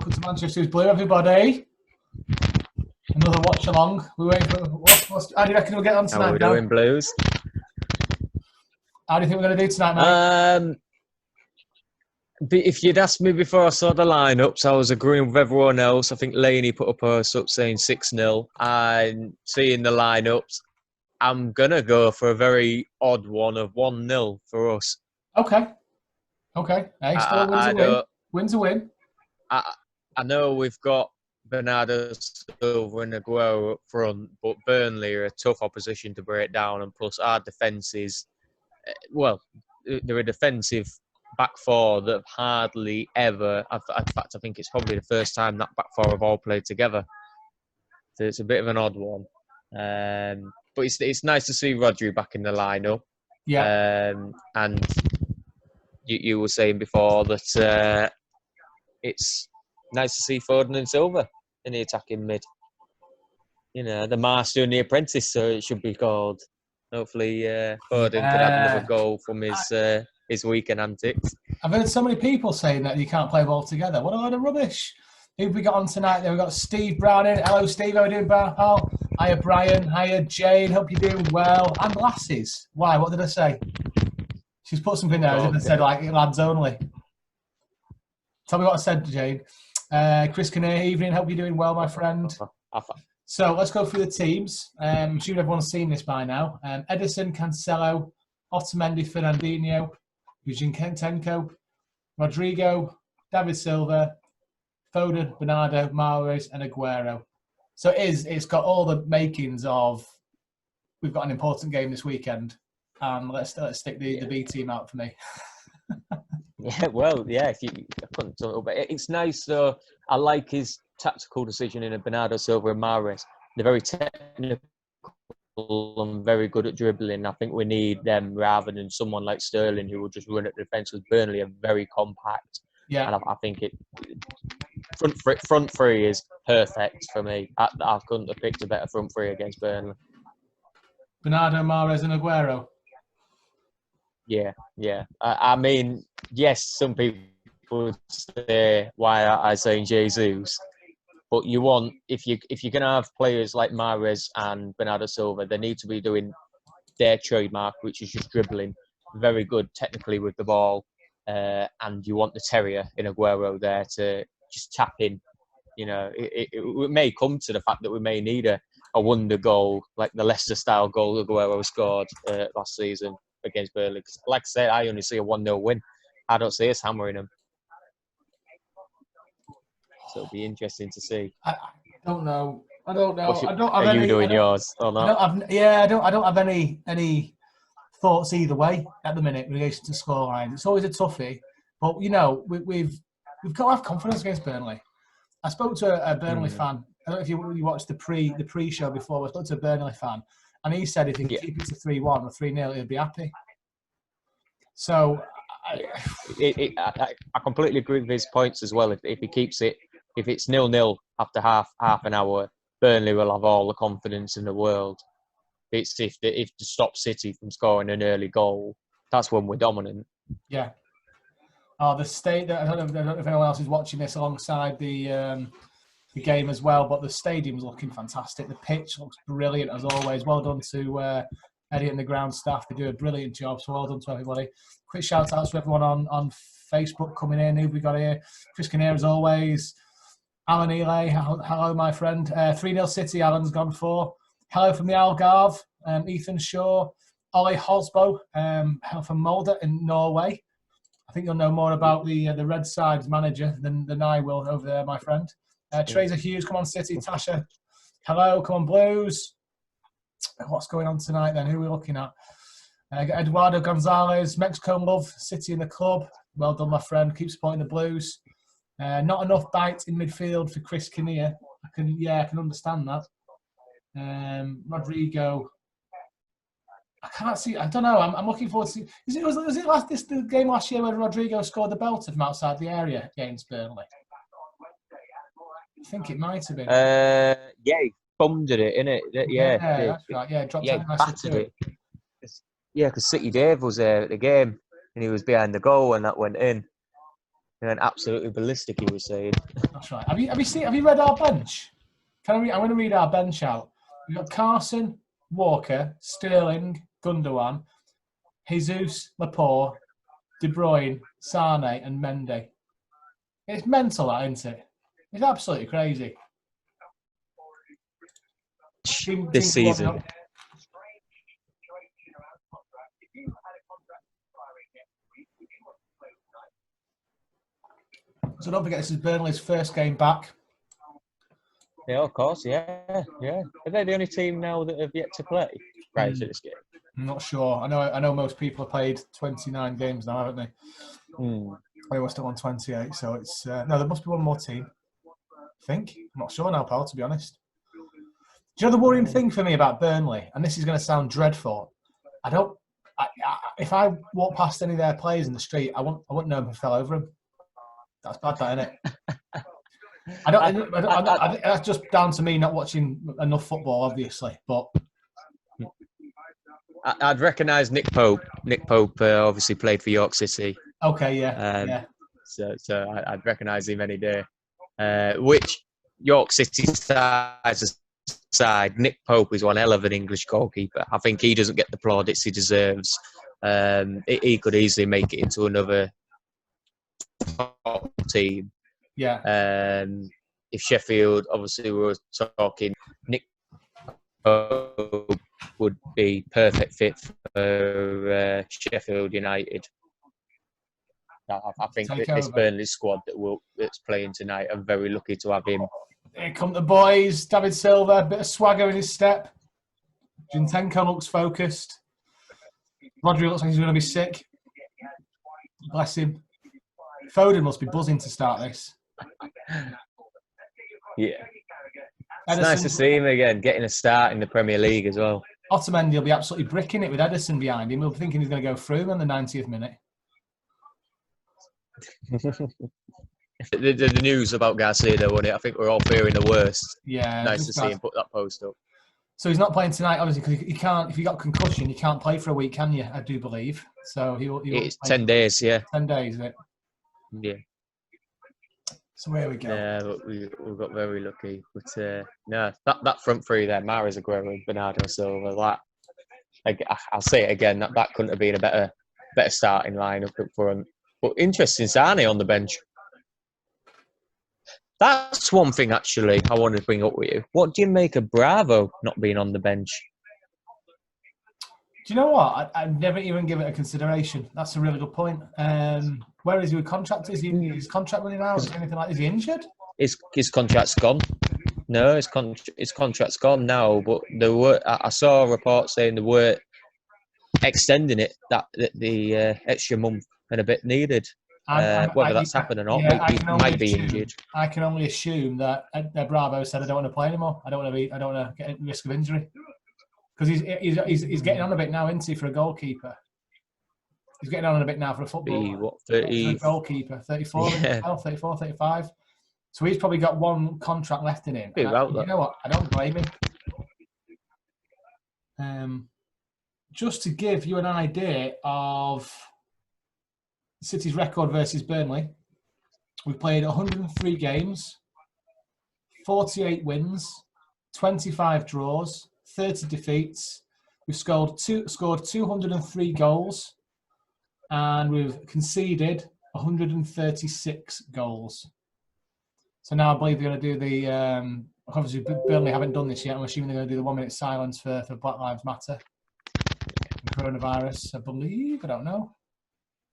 welcome to Manchester's Blue, everybody. Another watch along. We're waiting for. How do you reckon we'll get on tonight? How are we doing, Blues? How do you think we're going to do tonight, mate? If you'd asked me before I saw the lineups, I was agreeing with everyone else. I think Laney put up a sub saying 6-0. And seeing the lineups, I'm going to go for a very odd one of 1-0 for us. Okay. Hey, still wins a win. Wins a win. I know we've got Bernardo Silva and Aguero up front, but Burnley are a tough opposition to break down. And plus, our defence is, well, they're a defensive back four that have hardly ever. In fact, I think it's probably the first time that back four have all played together. So it's a bit of an odd one. But it's nice to see Rodri back in the lineup. Yeah. And you were saying before that it's nice to see Foden and Silva in the attacking mid. You know, the master and the apprentice, so it should be called. Hopefully, Foden can add another goal from his weekend antics. I've heard so many people saying that you can't play ball together. What a load of rubbish. Who have we got on tonight? We've got Steve Brown in. Hello, Steve. How are you doing, pal? Hiya, Brian. Hiya, Jane. Hope you're doing well. And lasses. Why? What did I say? She's put something there. I said, like, lads only. Tell me what I said, Jane. Chris Kinnear, evening. Hope you're doing well, my friend. So let's go through the teams. I'm sure everyone's seen this by now. Edison, Cancelo, Otamendi, Fernandinho, Zinchenko, Rodrigo, David Silva, Foden, Bernardo, Mahrez, and Aguero. So it's got all the makings of we've got an important game this weekend. Let's stick the B team out for me. Yeah, well, yeah. I couldn't talk about it. It's nice though. I like his tactical decision in a Bernardo Silva and Mahrez. They're very technical and very good at dribbling. I think we need them rather than someone like Sterling who will just run at the defence. Because Burnley are very compact. Yeah, and I think front three is perfect for me. I couldn't have picked a better front three against Burnley. Bernardo, Mahrez, and Aguero. Yeah. I mean, yes, some people would say why I say Jesus, but you want if you're going to have players like Mahrez and Bernardo Silva, they need to be doing their trademark, which is just dribbling, very good technically with the ball, and you want the terrier in Aguero there to just tap in. You know, it may come to the fact that we may need a wonder goal like the Leicester-style goal Aguero scored last season against Burnley. Because, like I said, I only see a 1-0 win. I don't see us hammering them. So it'll be interesting to see. I don't know. I don't have are any, you doing yours or not? I don't have any thoughts either way at the minute in relation to scoreline. It's always a toughie, but you know we've got to have confidence against Burnley. I spoke to a Burnley fan. I don't know if you watched the pre-show before. I spoke to a Burnley fan, and he said if he could keep it to 3-1 or 3-0, he'd be happy. So I completely agree with his points as well. If he keeps it, if it's 0-0 after half an hour, Burnley will have all the confidence in the world. It's if to stop City from scoring an early goal, that's when we're dominant. Yeah. Oh, the state. I don't know if anyone else is watching this alongside the game as well, but the stadium's looking fantastic. The pitch looks brilliant as always. Well done to Eddie and the ground staff. They do a brilliant job. So well done to everybody. Quick shout out to everyone on Facebook coming in. Who we got here? Chris Kinnear as always. Alan Ely, hello my friend. 3-0 City. Alan's gone for. Hello from the Algarve. Ethan Shaw. Ollie Hosbo. Hello from Molde in Norway. I think you'll know more about the Red Sides manager than I will over there, my friend. Teresa Hughes, come on City. Tasha, hello, come on Blues. What's going on tonight then? Who are we looking at? Eduardo Gonzalez, Mexico love, City in the club. Well done, my friend. Keep supporting the Blues. Not enough bite in midfield for Chris Kinnear. I can understand that. Rodrigo. I can't see. I don't know. I'm looking forward to see. Was it the game last year where Rodrigo scored the belter from outside the area against Burnley? I think it might have been. Yeah, he bummed it, innit? Yeah, that's right. Yeah, dropped it. Battered it. Yeah, because City Dave was there at the game and he was behind the goal and that went in. He went absolutely ballistic, he was saying. That's right. Have you read our bench? I'm going to read our bench out. We've got Carson, Walker, Sterling, Gundogan, Jesus, Laporte, De Bruyne, Sane, and Mendy. It's mental, that, isn't it? It's absolutely crazy. This season. So don't forget, this is Burnley's first game back. Yeah, of course, yeah. Are they the only team now that have yet to play prior to this game? I'm not sure. I know most people have played 29 games now, haven't they? They were still on 28, so it's no. There must be one more team. I think. I'm not sure now, pal. To be honest. Do you know the worrying thing for me about Burnley, and this is going to sound dreadful? If I walk past any of their players in the street, I wouldn't know if I fell over them. That's bad, that, isn't it? That's just down to me not watching enough football, obviously. But I'd recognise Nick Pope. Nick Pope obviously played for York City. Okay, yeah. So I'd recognise him any day. Which York City side, Nick Pope is one hell of an English goalkeeper. I think he doesn't get the plaudits he deserves. He could easily make it into another top team. Yeah. If Sheffield, obviously, we were talking, Nick Pope would be perfect fit for Sheffield United. I think that this Burnley squad that's playing tonight are very lucky to have him. Here come the boys. David Silva, a bit of swagger in his step. Zinchenko looks focused. Rodri looks like he's going to be sick. Bless him. Foden must be buzzing to start this. Yeah. It's nice to see him again, getting a start in the Premier League as well. Otamendi will be absolutely bricking it with Ederson behind him. We'll be thinking he's going to go through on the 90th minute. The news about Garcia, though, wasn't it? I think we're all fearing the worst. Yeah. Nice to see him put that post up. So he's not playing tonight, obviously, because he can't. If you got concussion, you can't play for a week, can you? I do believe. So It's 10 days, yeah. 10 days, is it? Yeah. So here we go. Yeah, but we got very lucky. But no, that front three there, Mahrez, Aguero, Bernardo Silva. I'll say it again. That couldn't have been a better starting lineup up front. But interesting, Sane on the bench. That's one thing, actually, I wanted to bring up with you. What do you make of Bravo not being on the bench? Do you know what? I've never even given it a consideration. That's a really good point. Where is he with contract? Is his contract running out? Is anything like? Is he injured? His contract's gone. No, his contract's gone now. But I saw a report saying they were extending it. That the extra month and a bit needed. Whether that's happened or not, he might be injured. I can only assume that Bravo said, "I don't want to play anymore. I don't want to get at risk of injury." Because he's getting on a bit now, isn't he, for a goalkeeper? He's getting on a bit now for a footballer. What, 30? For a goalkeeper, 34, yeah. 34, 35. So he's probably got one contract left in him. You know what? I don't blame him. Just to give you an idea of City's record versus Burnley, we've played 103 games, 48 wins, 25 draws, 30 defeats. We've scored 203 goals, and we've conceded 136 goals. So now I believe they're going to do the. Obviously, Burnley haven't done this yet. I'm assuming they're going to do the 1 minute silence for Black Lives Matter, and coronavirus. I believe. I don't know.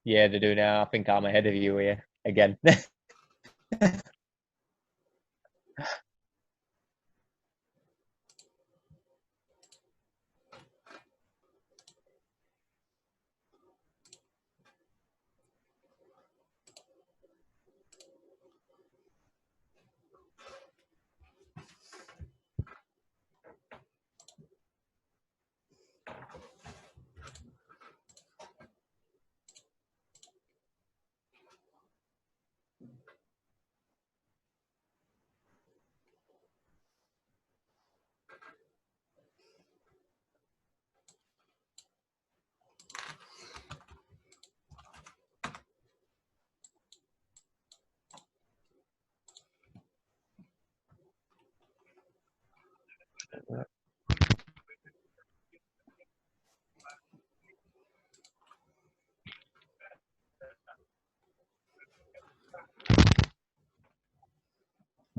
Yeah, they do now. I think I'm ahead of you here again.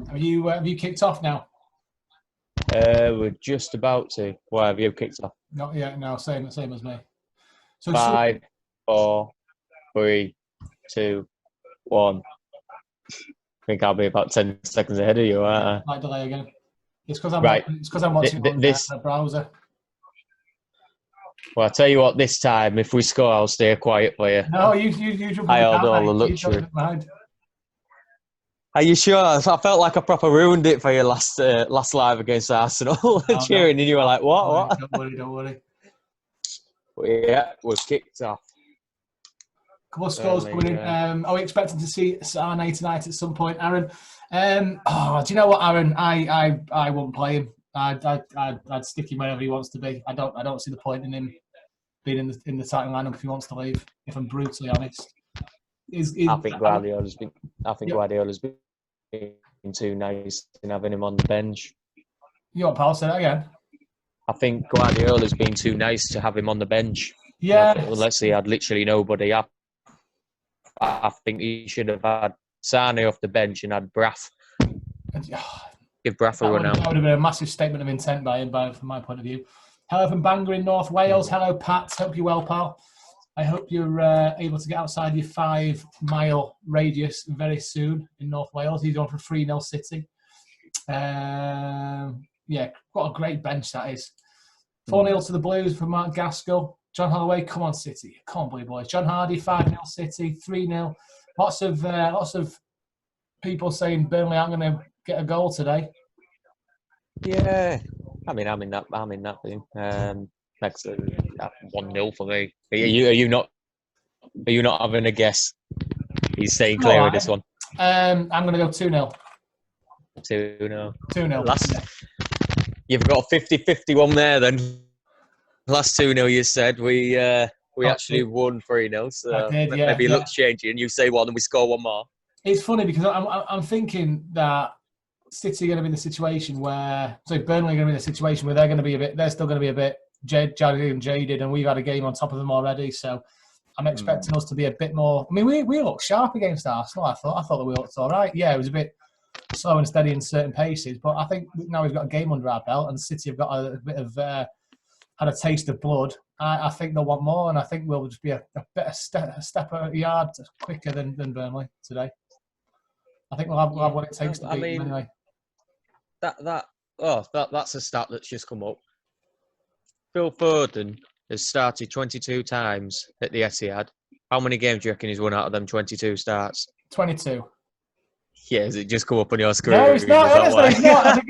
Have you kicked off now? We're just about to. Why have you kicked off? Not yet. No, same as me. So 5, 4, 3, 2, 1. I think I'll be about 10 seconds ahead of you, aren't I? Might delay again. It's because I'm Right. watching on This. the browser. Well, I tell you what. This time, if we score, I'll stay quiet for you. No, you jump. I hold all the luxury. Are you sure? I felt like I proper ruined it for you last live against Arsenal, cheering, and you were like, "What? Don't worry. But yeah, we're kicked off. Couple of scores coming in. Are we expecting to see Sane tonight at some point, Aaron? Do you know what, Aaron? I wouldn't play him. I'd stick him wherever he wants to be. I don't see the point in him being in the starting lineup if he wants to leave. If I'm brutally honest. I think Guardiola's been too nice in having him on the bench. You want Paul say that again? I think Guardiola's been too nice to have him on the bench. Yeah. Let's say he had literally nobody. I think he should have had Sane off the bench and had Braff. Give Braff a run out. That would have been a massive statement of intent by him, from my point of view. Hello from Bangor in North Wales. Hello, Pat. Hope you're well, pal. I hope you're able to get outside your 5-mile radius very soon in North Wales. He's on for 3-0 City. Yeah, what a great bench that is. 4-0 to the Blues from Mark Gaskell. John Holloway, come on City. Come on, Blue Boys. John Hardy, 5-0 City, 3-0. Lots of people saying Burnley aren't going to get a goal today. Yeah, I'm in that thing. Next 1-0 for me. Are you not having a guess? He's staying clear of this one. I'm going to go 2-0. 2-0. 2-0. You've got a 50-50 one there then. Last 2-0 you said. We actually won 3-0. So maybe luck's changing. You say one and we score one more. It's funny because I'm thinking that City are going to be in the situation where, Burnley are going to be in the situation where they're still going to be a bit jaded, and we've had a game on top of them already. So I'm expecting us to be a bit more. I mean, we looked sharp against Arsenal. I thought that we looked all right. Yeah, it was a bit slow and steady in certain paces, but I think now we've got a game under our belt, and City have got a bit of had a taste of blood. I think they'll want more, and I think we'll just be a step a yard quicker than Burnley today. I think we'll have what it takes to beat them anyway. That's a stat that's just come up. Phil Foden has started 22 times at the Etihad. How many games do you reckon he's won out of them 22 starts? 22. Yeah, has it just come up on your screen? No, it's not. Honestly, it's not.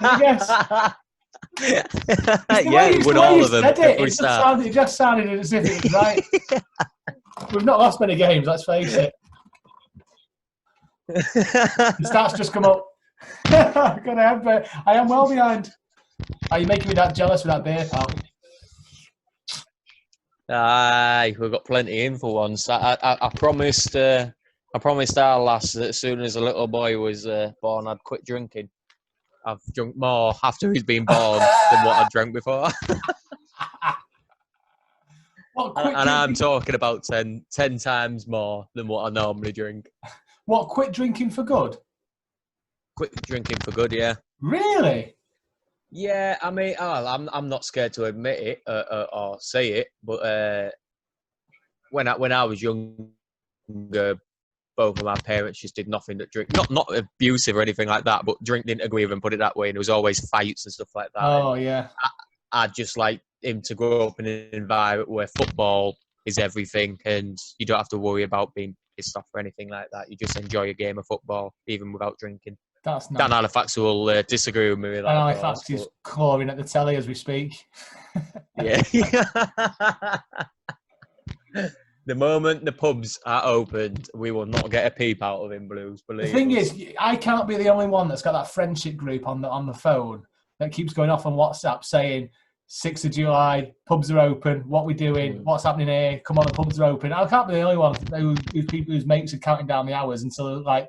I guess. Yeah, he won all of them every start. It just sounded as if it was right. We've not lost many games, let's face it. The stats just come up. I am well behind. Are you making me that jealous with that beer, pal? Aye, we've got plenty in for once. I promised our lass that as soon as a little boy was born, I'd quit drinking. I've drunk more after he's been born than what I'd drank before. And I'm talking about 10 times more than what I normally drink. What, quit drinking for good? Quit drinking for good, yeah. Really? Yeah, I mean, I'm not scared to admit it or say it, but when I was younger, both of my parents just did nothing but drink. Not abusive or anything like that, but drink didn't agree with him, put it that way, and there was always fights and stuff like that. Oh, yeah. I'd just like him to grow up in an environment where football is everything and you don't have to worry about being pissed off or anything like that. You just enjoy a game of football, even without drinking. That's nice. Dan Halifax will disagree with me with that. Dan Halifax is clawing at the telly as we speak. Yeah. The moment the pubs are opened, we will not get a peep out of him, Blues. Believe the thing is, I can't be the only one that's got that friendship group on the phone that keeps going off on WhatsApp saying 6th of July, pubs are open, what we doing, what's happening here, come on, the pubs are open. I can't be the only one whose mates are counting down the hours until, like,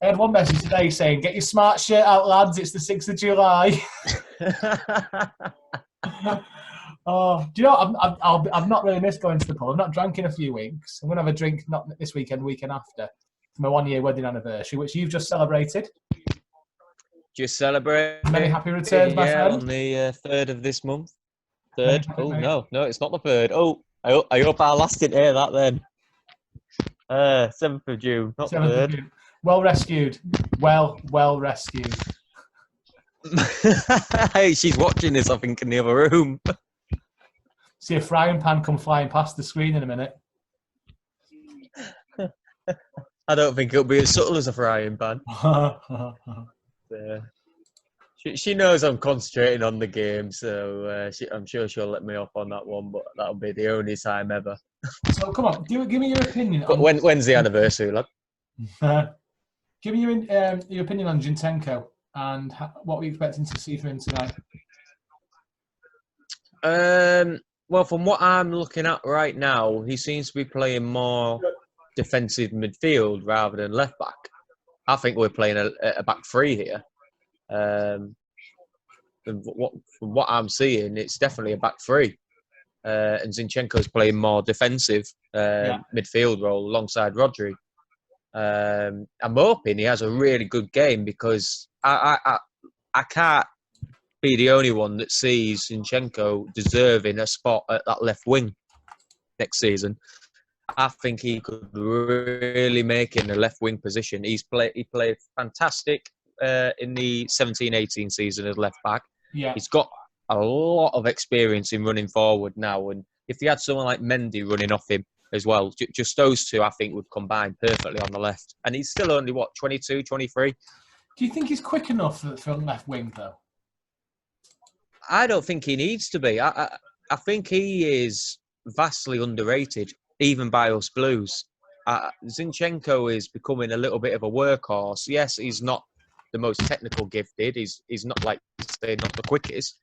I had one message today saying, get your smart shirt out, lads, it's the 6th of July. Oh, do you know, I've not really missed going to the pub. I've not drank in a few weeks. I'm going to have a drink, not this weekend, weekend after, for my 1-year wedding anniversary, which you've just celebrated. Just celebrate. Many happy returns, my friend. On the 3rd of this month. Many 3rd? happy- Oh, many- no, it's not the 3rd. Oh, I hope our last didn't hear that then. 7th of June, not 7th of 3rd. June. Well rescued. Well rescued. Hey, she's watching this, I think, in the other room. See a frying pan come flying past the screen in a minute. I don't think it'll be as subtle as a frying pan. She knows I'm concentrating on the game, so I'm sure she'll let me off on that one, but that'll be the only time ever. So come on, give me your opinion. But when's the anniversary, lad? Give me your opinion on Zinchenko and what we're expecting to see from him tonight. Well, from what I'm looking at right now, he seems to be playing more defensive midfield rather than left back. I think we're playing a back three here. From what I'm seeing, it's definitely a back three. And Zinchenko's playing more defensive midfield role alongside Rodri. I'm hoping he has a really good game because I can't be the only one that sees Zinchenko deserving a spot at that left wing next season. I think he could really make it in the left wing position. He played fantastic in the 17-18 season as left back. Yeah. He's got a lot of experience in running forward now, and if you had someone like Mendy running off him as well, just those two I think would combine perfectly on the left. And he's still only 22, 23. Do you think he's quick enough for left wing though? I don't think he needs to be. I think he is vastly underrated, even by us Blues. Zinchenko is becoming a little bit of a workhorse. Yes, he's not the most technical gifted. He's not not the quickest,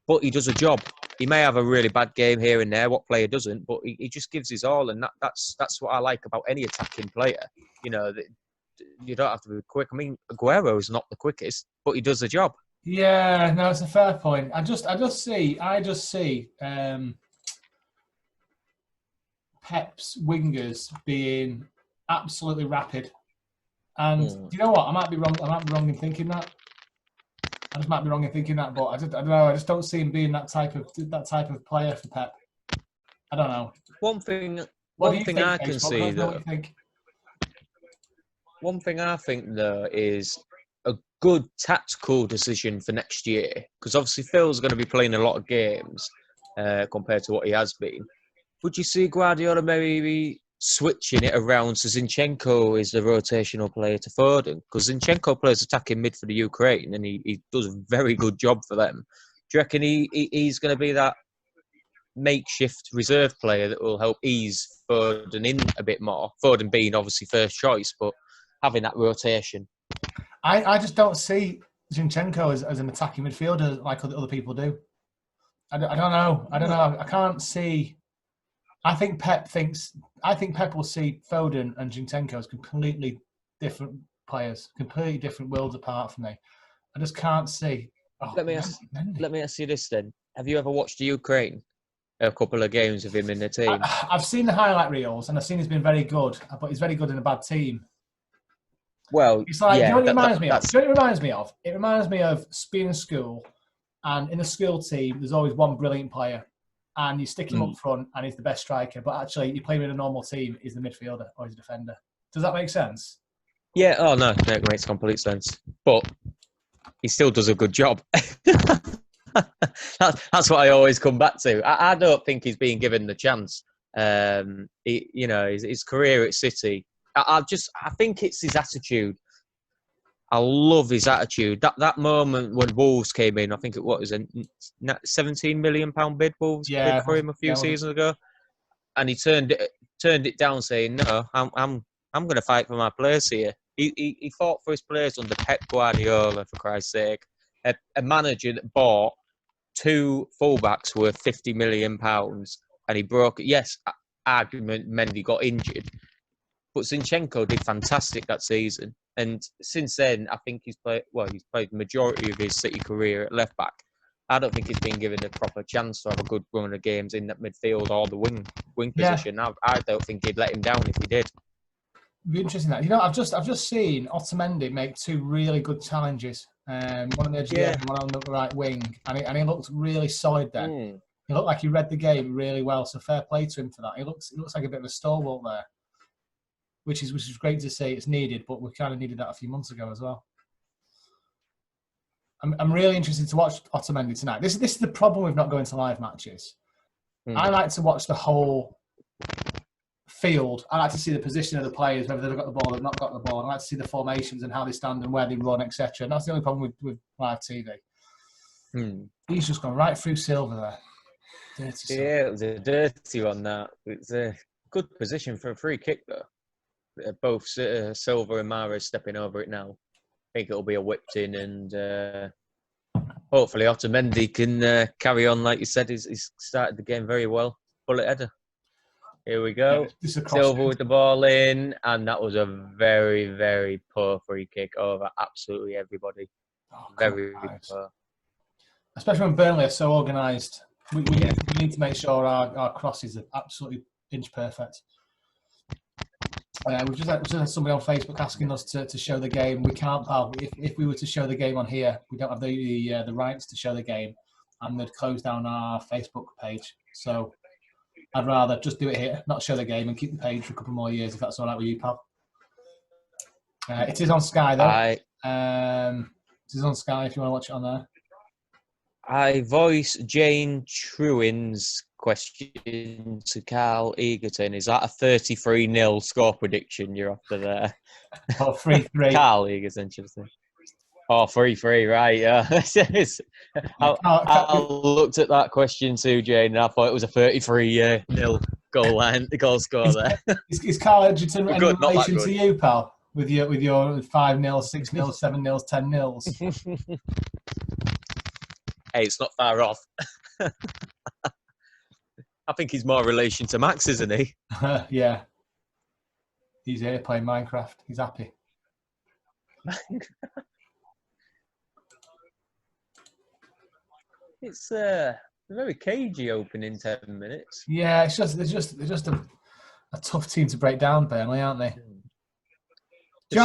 but he does a job. He may have a really bad game here and there. What player doesn't? But he just gives his all, and that's what I like about any attacking player. You know, you don't have to be quick. I mean, Aguero is not the quickest, but he does the job. Yeah, no, it's a fair point. I just see Pep's wingers being absolutely rapid. And do you know what? I might be wrong in thinking that. I just might be wrong in thinking that, but I don't know. I just don't see him being that type of player for Pep. I don't know. One thing I can think though is a good tactical decision for next year, because obviously Phil's going to be playing a lot of games compared to what he has been. Would you see Guardiola maybe switching it around so Zinchenko is the rotational player to Foden? Because Zinchenko plays attacking mid for the Ukraine and he does a very good job for them. Do you reckon he's going to be that makeshift reserve player that will help ease Foden in a bit more? Foden being obviously first choice, but having that rotation. I just don't see Zinchenko as an attacking midfielder like other people do. I don't know. I can't see. I think Pep will see Foden and Zinchenko as completely different players, completely different worlds apart from me. I just can't see. Let me ask you this then: have you ever watched the Ukraine? A couple of games of him in the team. I've seen the highlight reels and I've seen he's been very good, but he's very good in a bad team. Well, it's like, you know what it reminds me of? Do you know what it reminds me of? It reminds me of being in school, and in the school team, there's always one brilliant player, and you stick him up front, and he's the best striker. But actually, you play with a normal team, he's the midfielder or he's a defender. Does that make sense? Yeah. Oh no, it makes complete sense. But he still does a good job. That's what I always come back to. I don't think he's being given the chance. His career at City. I think it's his attitude. I love his attitude. That moment when Wolves came in, I think it was a £17 million bid Wolves bid for him a few seasons ago, and he turned it down, saying, "No, I'm going to fight for my place here." He fought for his place under Pep Guardiola, for Christ's sake, a manager that bought 2 fullbacks worth £50 million, and he broke it. Yes, argument Mendy got injured. But Zinchenko did fantastic that season. And since then, I think he's played the majority of his City career at left back. I don't think he's been given a proper chance to have a good run of games in that midfield or the wing position. I don't think he'd let him down if he did. Be interesting that. You know, I've just seen Otamendi make 2 really good challenges. One on the edge of the area, one on the right wing, and he looked really solid then. He looked like he read the game really well. So fair play to him for that. He looks like a bit of a stalwart there, which is great to see. It's needed, but we kind of needed that a few months ago as well. I'm really interested to watch Otamendi tonight. This is the problem with not going to live matches. I like to watch the whole field. I like to see the position of the players, whether they've got the ball or not got the ball. I like to see the formations and how they stand and where they run, etc. And that's the only problem with live TV. He's just gone right through Silva there. Dirty Silva. Yeah, it was a dirty one. That it's a good position for a free kick though. Both Silva and Mahrez stepping over it now. I think it'll be a whipped in, and hopefully Otamendi can carry on like you said. He's started the game very well. Bullet header. Here we go. Yeah, Silva with the ball in, and that was a very, very poor free kick over absolutely everybody. Very poor. Especially when Burnley are so organised. We need to make sure our crosses are absolutely inch perfect. We've just had somebody on Facebook asking us to show the game. We can't, pal. If we were to show the game on here, we don't have the rights to show the game, and they'd close down our Facebook page. So I'd rather just do it here, not show the game, and keep the page for a couple more years, if that's all right with you, pal. It is on Sky, though. It is on Sky if you want to watch it on there. I voice Jane Truin's question to Carl Egerton. Is that a 33-0 score prediction you're after there? Or 3-3. Carl Egerton, should I say. Oh, 3-3, right, yeah. I looked at that question too, Jane, and I thought it was a 33-0 goal score there. Is Carl Egerton in relation to you, pal? With your 5-0, 6-0, 7-0, 10-0s? Hey, it's not far off. I think he's more relation to Max, isn't he? Yeah. He's here playing Minecraft. He's happy. It's a very cagey opening 10 minutes. Yeah, it's just they're just a tough team to break down, Burnley, aren't they? Go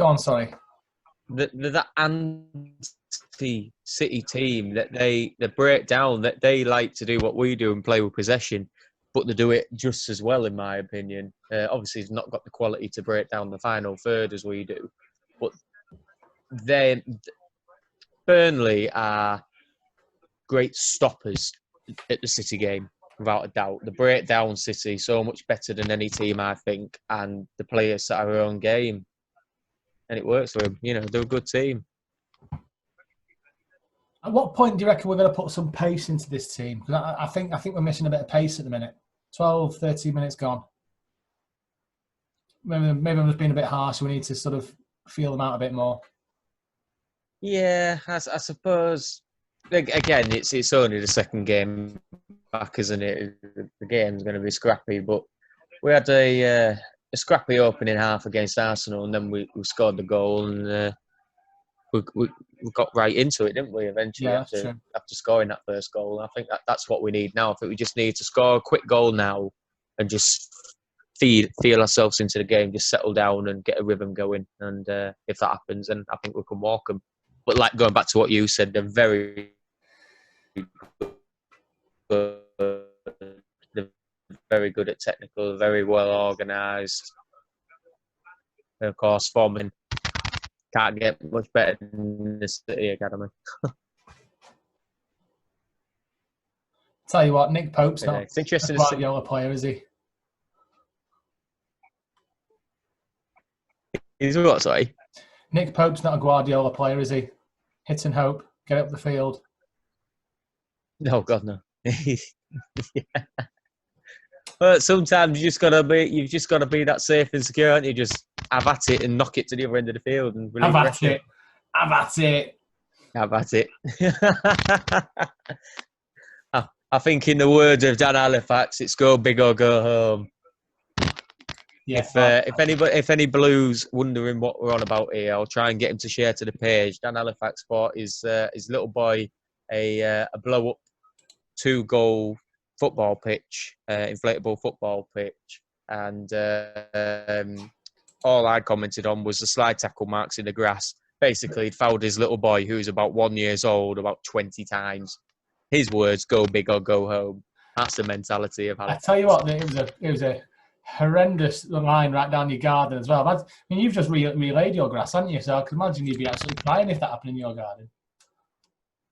on, sorry. That anti-City team that they break down, that they like to do what we do and play with possession, but they do it just as well, in my opinion. Obviously, he's not got the quality to break down the final third as we do, but then Burnley are great stoppers at the City game, without a doubt. They break down City so much better than any team, I think, and the players set our own game. And it works for them. You know, they're a good team. At what point do you reckon we're going to put some pace into this team? Because I think we're missing a bit of pace at the minute. 12, 13 minutes gone. Maybe I'm just being a bit harsh. We need to sort of feel them out a bit more. Yeah, I suppose. Again, it's only the second game back, isn't it? The game's going to be scrappy, but we had a scrappy opening half against Arsenal, and then we scored the goal, and we got right into it, didn't we? Eventually, after scoring that first goal, and I think that's what we need now. I think we just need to score a quick goal now, and just feel ourselves into the game, just settle down and get a rhythm going. And if that happens, then I think we can walk them. But like going back to what you said, they're very good. They're very good at technical, very well organised. And of course, forming can't get much better than the City Academy. Tell you what, Nick Pope's not it's interesting a Guardiola player, is he? He's what, sorry? Nick Pope's not a Guardiola player, is he? Hit and hope, get up the field. No, God, no. Yeah. But sometimes you've just got to be that safe and secure, and you just have at it and knock it to the other end of the field and Have at it. I think, in the words of Dan Halifax, it's go big or go home. Yeah, if any Blues wondering what we're on about here, I'll try and get him to share to the page. Dan Halifax bought his little boy a blow up 2-goal football pitch, inflatable football pitch, and all I commented on was the slide tackle marks in the grass. Basically, he'd fouled his little boy, who's about 1 year old, about 20 times. His words, go big or go home. That's the mentality of Halifax. I tell you what, it was a horrendous line right down your garden as well. I mean, you've just relayed your grass, haven't you? So I can imagine you'd be absolutely crying if that happened in your garden.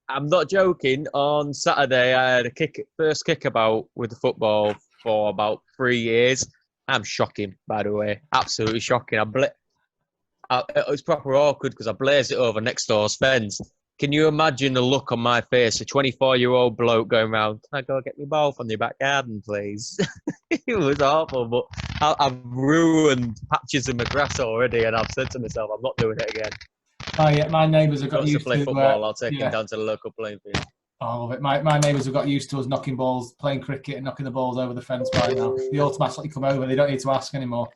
I'm not joking. On Saturday, I had a first kickabout with the football for about 3 years. I'm shocking, by the way. Absolutely shocking. It was proper awkward because I blazed it over next door's fence. Can you imagine the look on my face? A 24-year-old bloke going around, can I go get my ball from your back garden, please? It was awful, but I've ruined patches of my grass already, and I've said to myself, I'm not doing it again. My neighbours have got used to play football. I'll take him down to the local playing field. Oh, I love it. My neighbours have got used to us knocking balls, playing cricket and knocking the balls over the fence by now. They automatically come over. They don't need to ask anymore.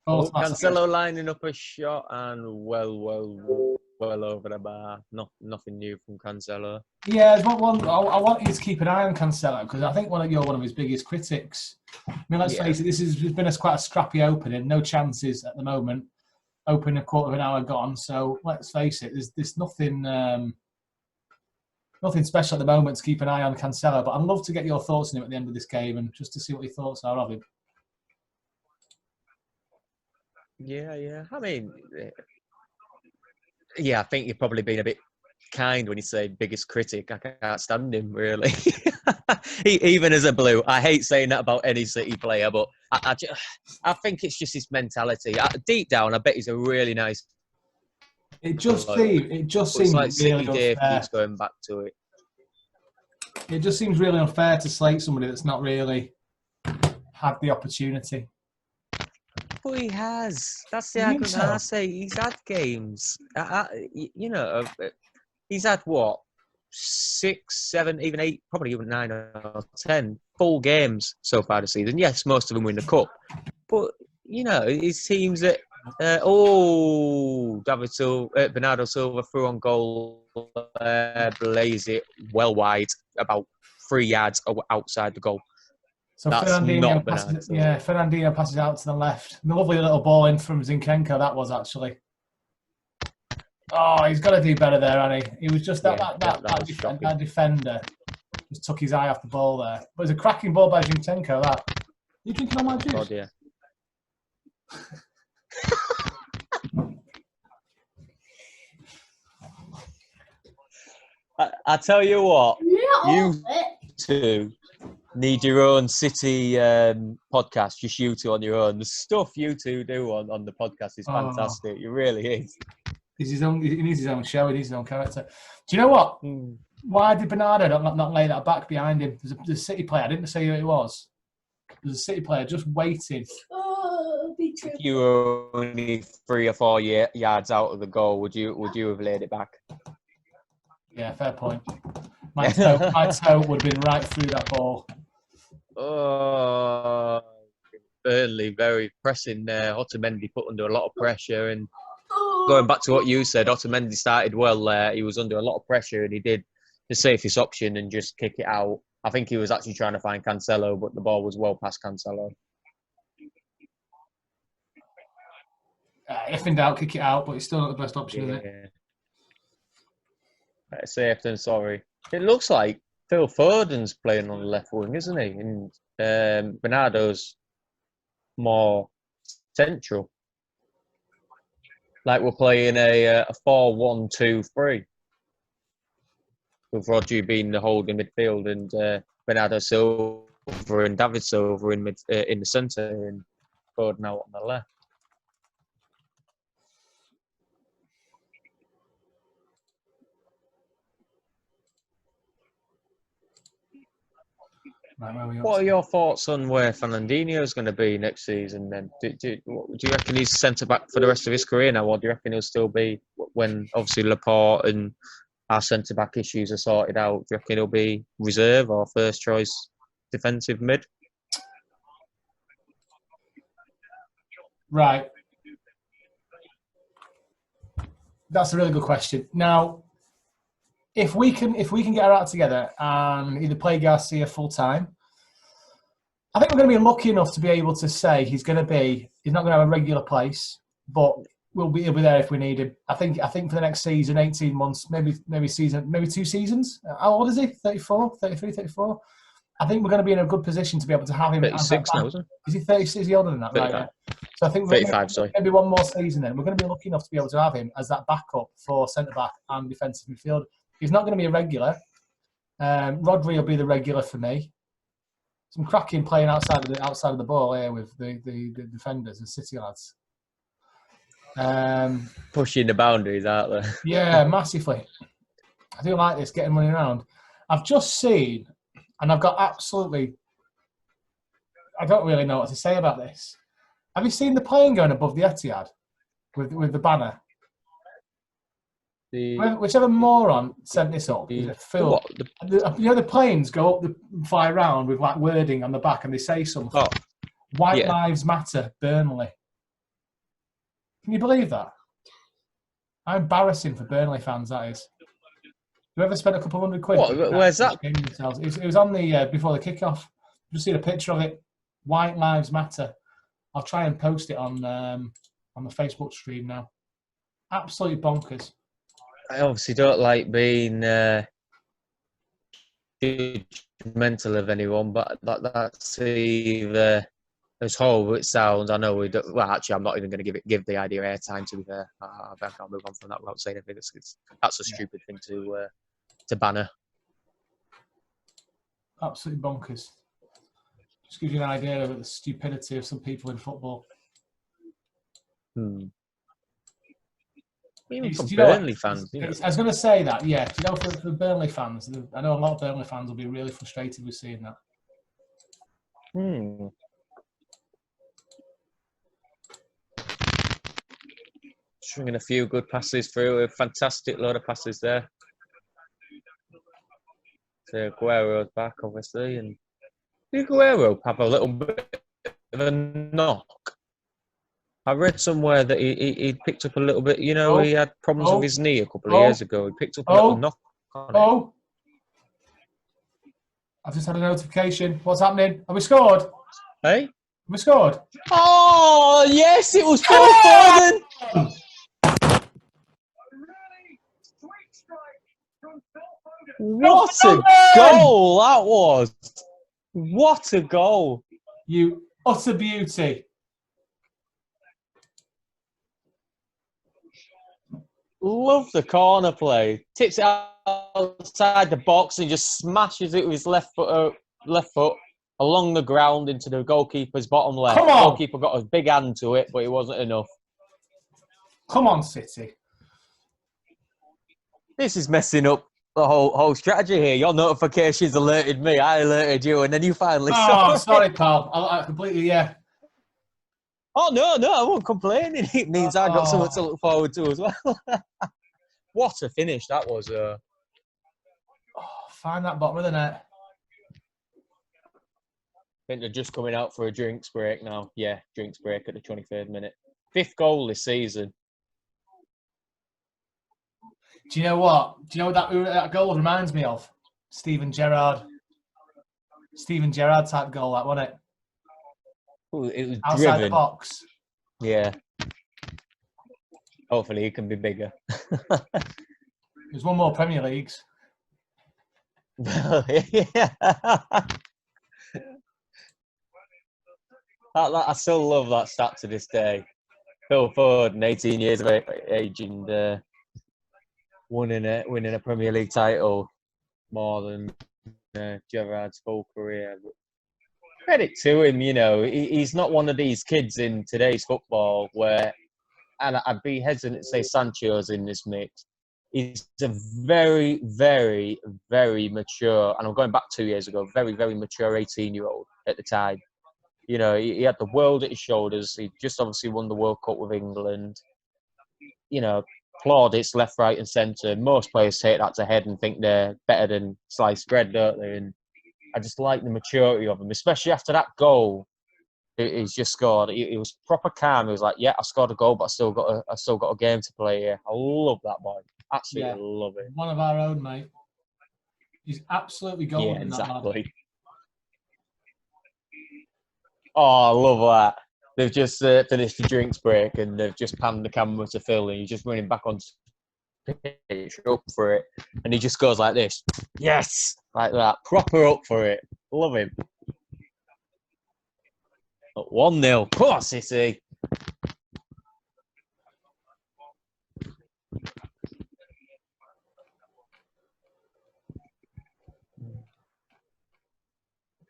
Cancelo lining up a shot and well over the bar. Nothing new from Cancelo. Yeah, I want you to keep an eye on Cancelo because I think you're one of his biggest critics. I mean, let's face it, this has been quite a scrappy opening. No chances at the moment. Open a quarter of an hour gone. So let's face it, there's nothing special at the moment to keep an eye on Cancelo. But I'd love to get your thoughts on him at the end of this game and just to see what your thoughts are of him. Yeah. I mean, I think you're probably being a bit kind when you say biggest critic. I can't stand him, really. Even as a Blue. I hate saying that about any City player, but I think it's just his mentality. Deep down, I bet he's a really nice. It just seems like really City Dave unfair. keeps going back to it. It just seems really unfair to slate somebody that's not really had the opportunity. But he has. That's the argument I say. He's had games. He's had what? 6, 7, even 8, probably even 9 or 10 full games so far this season. Yes, most of them win the cup. But, his teams that... Bernardo Silva threw on goal, blaze it well wide, about 3 yards outside the goal. So Fernandinho passes out to the left. And the lovely little ball in from Zinchenko, that was actually. Oh, he's got to do better there, hasn't he? He was just that defender just took his eye off the ball there. But it's a cracking ball by Zinchenko, that. You drinking all my juice? God, yeah. I tell you what, you two need your own City podcast, just you two on your own. The stuff you two do on the podcast is fantastic. It really is. He needs his own show. He needs his own character. Do you know what? Why did Bernardo not lay that back behind him? There's a City player. I didn't say who it was. There's a City player just waiting. If you were only 3 or 4 yards out of the goal, would you have laid it back? Yeah, fair point. My toe would have been right through that ball. Oh, Burnley very pressing there. Otamendi put under a lot of pressure, and going back to what you said, Otamendi started well there. He was under a lot of pressure, and he did the safest option and just kick it out. I think he was actually trying to find Cancelo, but the ball was well past Cancelo. If in doubt, kick it out, but it's still not the best option, is it? Better safe than sorry. It looks like Phil Foden's playing on the left wing, isn't he? And Bernardo's more central. Like we're playing a 4-1-2-3 with Rodri being the holding midfield and Bernardo Silva and David Silva in the centre and Foden out on the left. Right, what are your thoughts on where Fernandinho is going to be next season then? Do you reckon he's centre-back for the rest of his career now, or do you reckon he'll still be, when obviously Laporte and our centre-back issues are sorted out, do you reckon he'll be reserve or first-choice defensive mid? Right. That's a really good question. Now, if we can get our act together and either play Garcia full time, I think we're going to be lucky enough to be able to say he's not going to have a regular place, but he'll be there if we need him. I think for the next season, 18 months, maybe 2 seasons. How old is he? 34, 33, 34? I think we're going to be in a good position to be able to have him. 36 now, isn't he? Is he 30? Is he older than that? 35. Right, yeah. So I think 35, sorry. Maybe one more season then. We're going to be lucky enough to be able to have him as that backup for centre-back and defensive midfield. He's not going to be a regular. Rodri will be the regular for me. Some cracking playing outside of the ball here with the defenders, the City lads. Pushing the boundaries, aren't they? Yeah, massively. I do like this, getting running around. I've just seen, and I've got absolutely... I don't really know what to say about this. Have you seen the plane going above the Etihad with the banner? Whichever moron sent this up is a fool. The planes go up, fly around with like wording on the back, and they say something. Oh, White Lives Matter, Burnley. Can you believe that? How embarrassing for Burnley fans that is. Whoever spent a couple $100 quid. What? Where's that? It was on the before the kickoff. Just seen a picture of it. White Lives Matter. I'll try and post it on the Facebook stream now. Absolutely bonkers. I obviously don't like being judgmental of anyone, but that's either as horrible it sounds. I know we don't. Well, actually, I'm not even going to give the idea airtime. To be fair, I can't move on from that without saying anything. That's a stupid thing to banner. Absolutely bonkers. Just gives you an idea of the stupidity of some people in football. Even for Burnley fans. I was going to say that, yeah. For Burnley fans, I know a lot of Burnley fans will be really frustrated with seeing that. Stringing a few good passes through. A fantastic load of passes there. So Aguero's back, obviously, and Aguero have a little bit of a knock. I read somewhere that he picked up a little bit. You know, he had problems with his knee a couple of years ago. He picked up a little knock on it. I've just had a notification. What's happening? Have we scored? Hey? Have we scored? Oh, yes, it was Phil Foden. What a goal that was. What a goal. You utter beauty. Love the corner play. Tips it outside the box and just smashes it with his left foot along the ground into the goalkeeper's bottom left. Come on. The goalkeeper got a big hand to it, but it wasn't enough. Come on, City. This is messing up the whole strategy here. Your notifications alerted me. I alerted you, and then you finally saw it. Sorry, pal. I completely, yeah. Oh, no, I won't complain. It means I've got something to look forward to as well. What a finish that was. Find that bottom of the net. I think they're just coming out for a drinks break now. Yeah, drinks break at the 23rd minute. 5th goal this season. Do you know what? Do you know what that goal reminds me of? Steven Gerrard type goal, that wasn't it? Ooh, it was outside driven. The box. Yeah. Hopefully he can be bigger. There's one more Premier Leagues. Yeah. I still love that stat to this day. Phil Foden, 18 years of age, and winning a Premier League title more than Gerrard's full career. But credit to him, you know, he's not one of these kids in today's football where, and I'd be hesitant to say Sancho's in this mix. He's a very, very, very mature, and I'm going back 2 years ago, very, very mature 18-year-old at the time. You know, he had the world at his shoulders. He just obviously won the World Cup with England. You know, plaudits left, right and centre. Most players take that to head and think they're better than sliced bread, don't they? And I just like the maturity of him, especially after that goal he's just scored. He was proper calm. He was like, yeah, I scored a goal, but I still got a game to play here. I love that boy. Absolutely love it. One of our own, mate. He's absolutely golden. Yeah, exactly. I love that. They've just finished the drinks break and they've just panned the camera to Phil and he's just running back on pitch, up for it. And he just goes like this. Yes! Like that. Proper up for it. Love him. 1-0. Come on, City.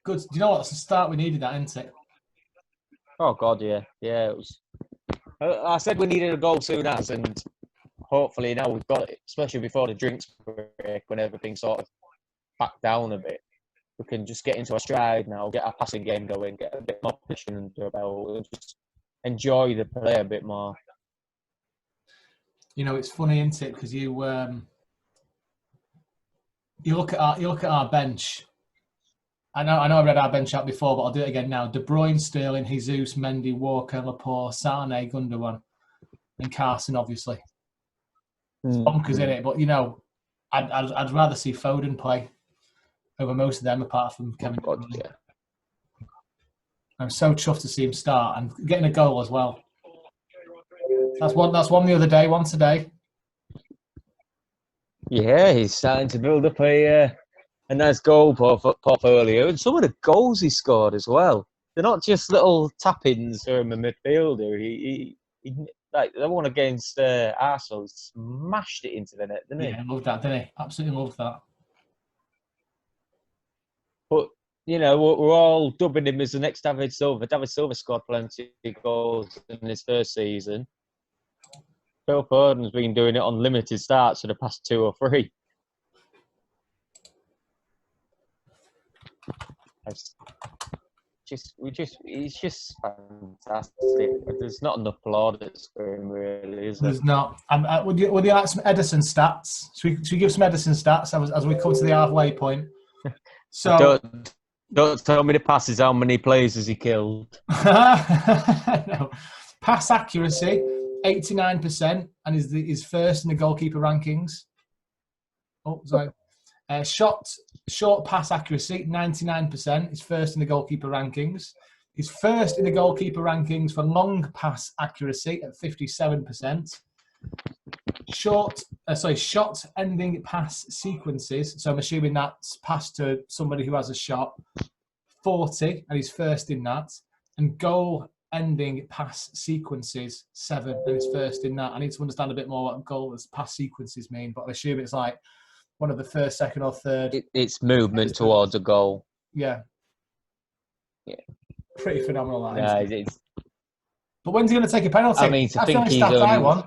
Good. Do you know what? It's the start we needed, that, isn't it? Oh, God, yeah. Yeah, it was. I said we needed a goal soon as, and hopefully now we've got it, especially before the drinks break, when everything's sort of back down a bit. We can just get into our stride now, get our passing game going, get a bit more position under our belt, and just enjoy the play a bit more. You know, it's funny, isn't it? Because you look at our bench. I know I read our bench out before, but I'll do it again now. De Bruyne, Sterling, Jesus, Mendy, Walker, Laporte, Sane, Gundogan, and Carson, obviously. It's bonkers in it, but you know, I'd rather see Foden play over most of them, apart from Kevin. God, yeah. I'm so chuffed to see him start and getting a goal as well. That's one the other day, one today. Yeah, he's starting to build up a nice goal portfolio, and some of the goals he scored as well. They're not just little tap-ins from a midfielder. He like the one against Arsenal, smashed it into the net, didn't he? Yeah, I loved that, didn't he? Absolutely loved that. But you know, we're all dubbing him as the next David Silva. David Silva scored plenty of goals in his first season. Phil Foden's been doing it on limited starts for the past 2 or 3. He's just fantastic. There's not enough plaudits for him, really, is there? There's not. Would you like some Edison stats? Should we give some Edison stats as we come to the halfway point? So don't tell me the passes. How many players has he killed? No. Pass accuracy 89%, and is first in the goalkeeper rankings. Oh, sorry. Short pass accuracy 99%. Is first in the goalkeeper rankings. He's first in the goalkeeper rankings for long pass accuracy at 57%. Shot ending pass sequences. So I'm assuming that's pass to somebody who has a shot. 40, and he's first in that. And goal ending pass sequences 7, and he's first in that. I need to understand a bit more what goal as pass sequences mean, but I assume it's like one of the first, second, or third. It's movement towards a goal. Yeah. Yeah. Pretty phenomenal. That is. But when's he going to take a penalty? I mean, to think he's I want.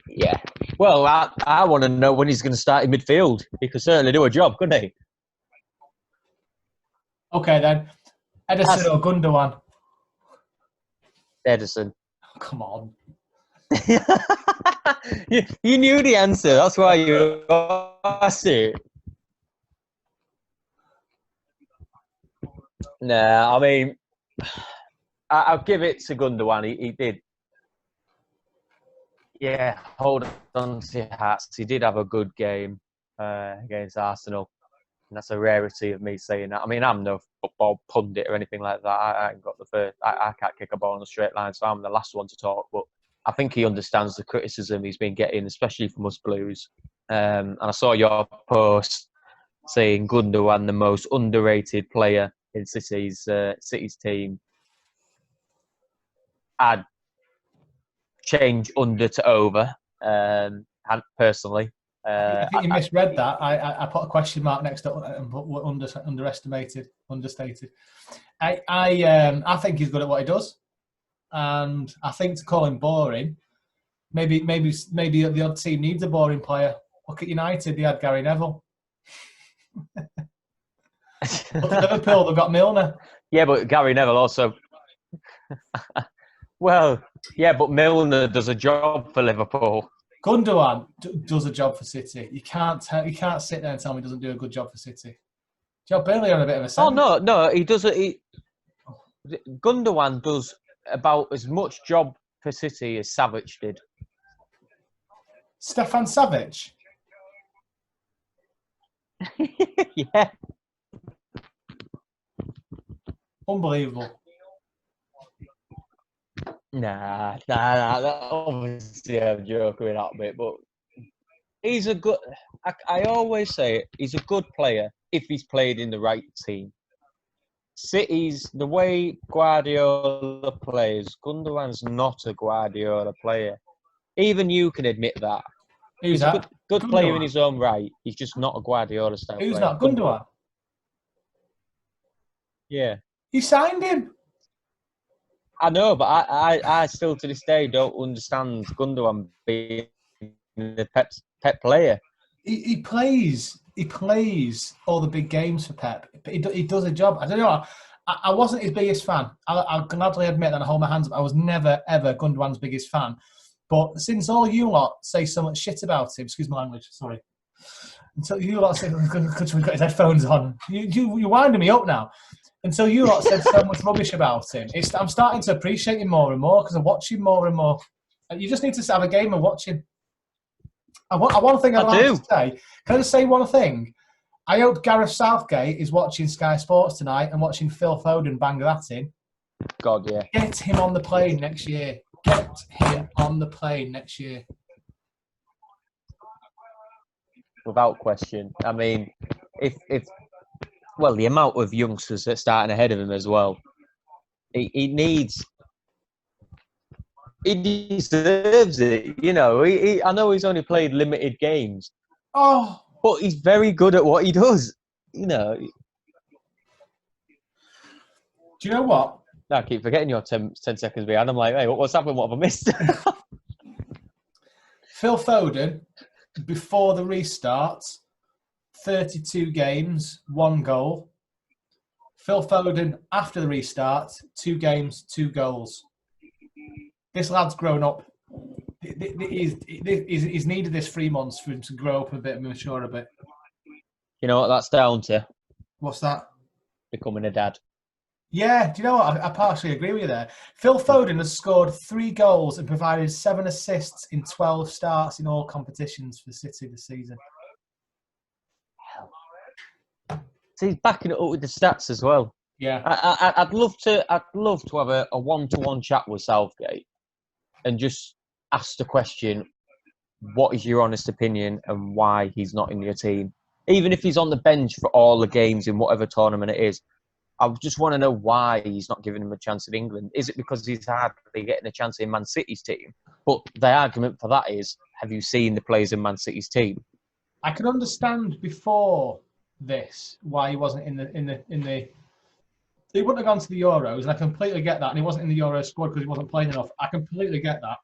Yeah. Well, I want to know when he's going to start in midfield. He could certainly do a job, couldn't he? Okay, then. Edison or Gundogan? Edison. Oh, come on. You knew the answer. That's why you asked it. Nah, I mean, I'll give it to Gundogan. He did. Yeah, hold on to your hats. He did have a good game against Arsenal. And that's a rarity of me saying that. I mean, I'm no football pundit or anything like that. I ain't got the first. I can't kick a ball on a straight line, so I'm the last one to talk. But I think he understands the criticism he's been getting, especially from us Blues. And I saw your post saying Gundogan, the most underrated player in City's team. I'd change under to over, personally. I think you misread that. I put a question mark next to and put understated. I think he's good at what he does, and I think to call him boring, maybe the odd team needs a boring player. Look at United; they had Gary Neville. Look at Liverpool; they've got Milner. Yeah, but Gary Neville also. Well, yeah, but Milner does a job for Liverpool. Gundogan does a job for City. You can't sit there and tell me he doesn't do a good job for City. Joe Burnley on a bit of a sense. Oh no, he does it. Gundogan does about as much job for City as Savic did. Stefan Savic? Yeah. Unbelievable. Nah. Obviously, I'm joking with that bit, but he's a good. I always say it, he's a good player if he's played in the right team. City's the way Guardiola plays. Gundogan's not a Guardiola player. Even you can admit that. Who's He's that? a good player in his own right. He's just not a Guardiola style player. Who's not? Gundogan? Yeah. You signed him. I know, but I still to this day don't understand Gundogan being the Pep player. He plays all the big games for Pep. He does a job. I don't know. I wasn't his biggest fan. I'll gladly admit that. I hold my hands up. I was never ever Gundogan's biggest fan. But since all you lot say so much shit about him, excuse my language, sorry. Until you lot say, because we've got his headphones on, you're winding me up now. Until you lot said so much rubbish about him, I'm starting to appreciate him more and more because I watch him more and more. You just need to have a game and watch him. One thing I'd like to say, can I just say one thing? I hope Gareth Southgate is watching Sky Sports tonight and watching Phil Foden bang that in. God, yeah. Get him on the plane next year. Get him on the plane next year. Without question. I mean, if the amount of youngsters that are starting ahead of him as well, he deserves it. You know, I know he's only played limited games. Oh, but he's very good at what he does. You know. Do you know what? I keep forgetting you're 10 seconds behind. I'm like, hey, what's happened? What have I missed? Phil Foden, before the restart, 32 games, 1 goal. Phil Foden, after the restart, 2 games, 2 goals. This lad's grown up. He's needed this 3 months for him to grow up a bit and mature a bit. You know what that's down to? What's that? Becoming a dad. Yeah, do you know what? I partially agree with you there. Phil Foden has scored 3 goals and provided 7 assists in 12 starts in all competitions for City this season. So he's backing it up with the stats as well. Yeah, I'd love to have a one-to-one chat with Southgate and just ask the question: what is your honest opinion and why he's not in your team? Even if he's on the bench for all the games in whatever tournament it is. I just want to know why he's not giving him a chance in England. Is it because he's hardly getting a chance in Man City's team? But the argument for that is, have you seen the players in Man City's team? I could understand before this why he wasn't in the. He wouldn't have gone to the Euros, and I completely get that. And he wasn't in the Euro squad because he wasn't playing enough. I completely get that.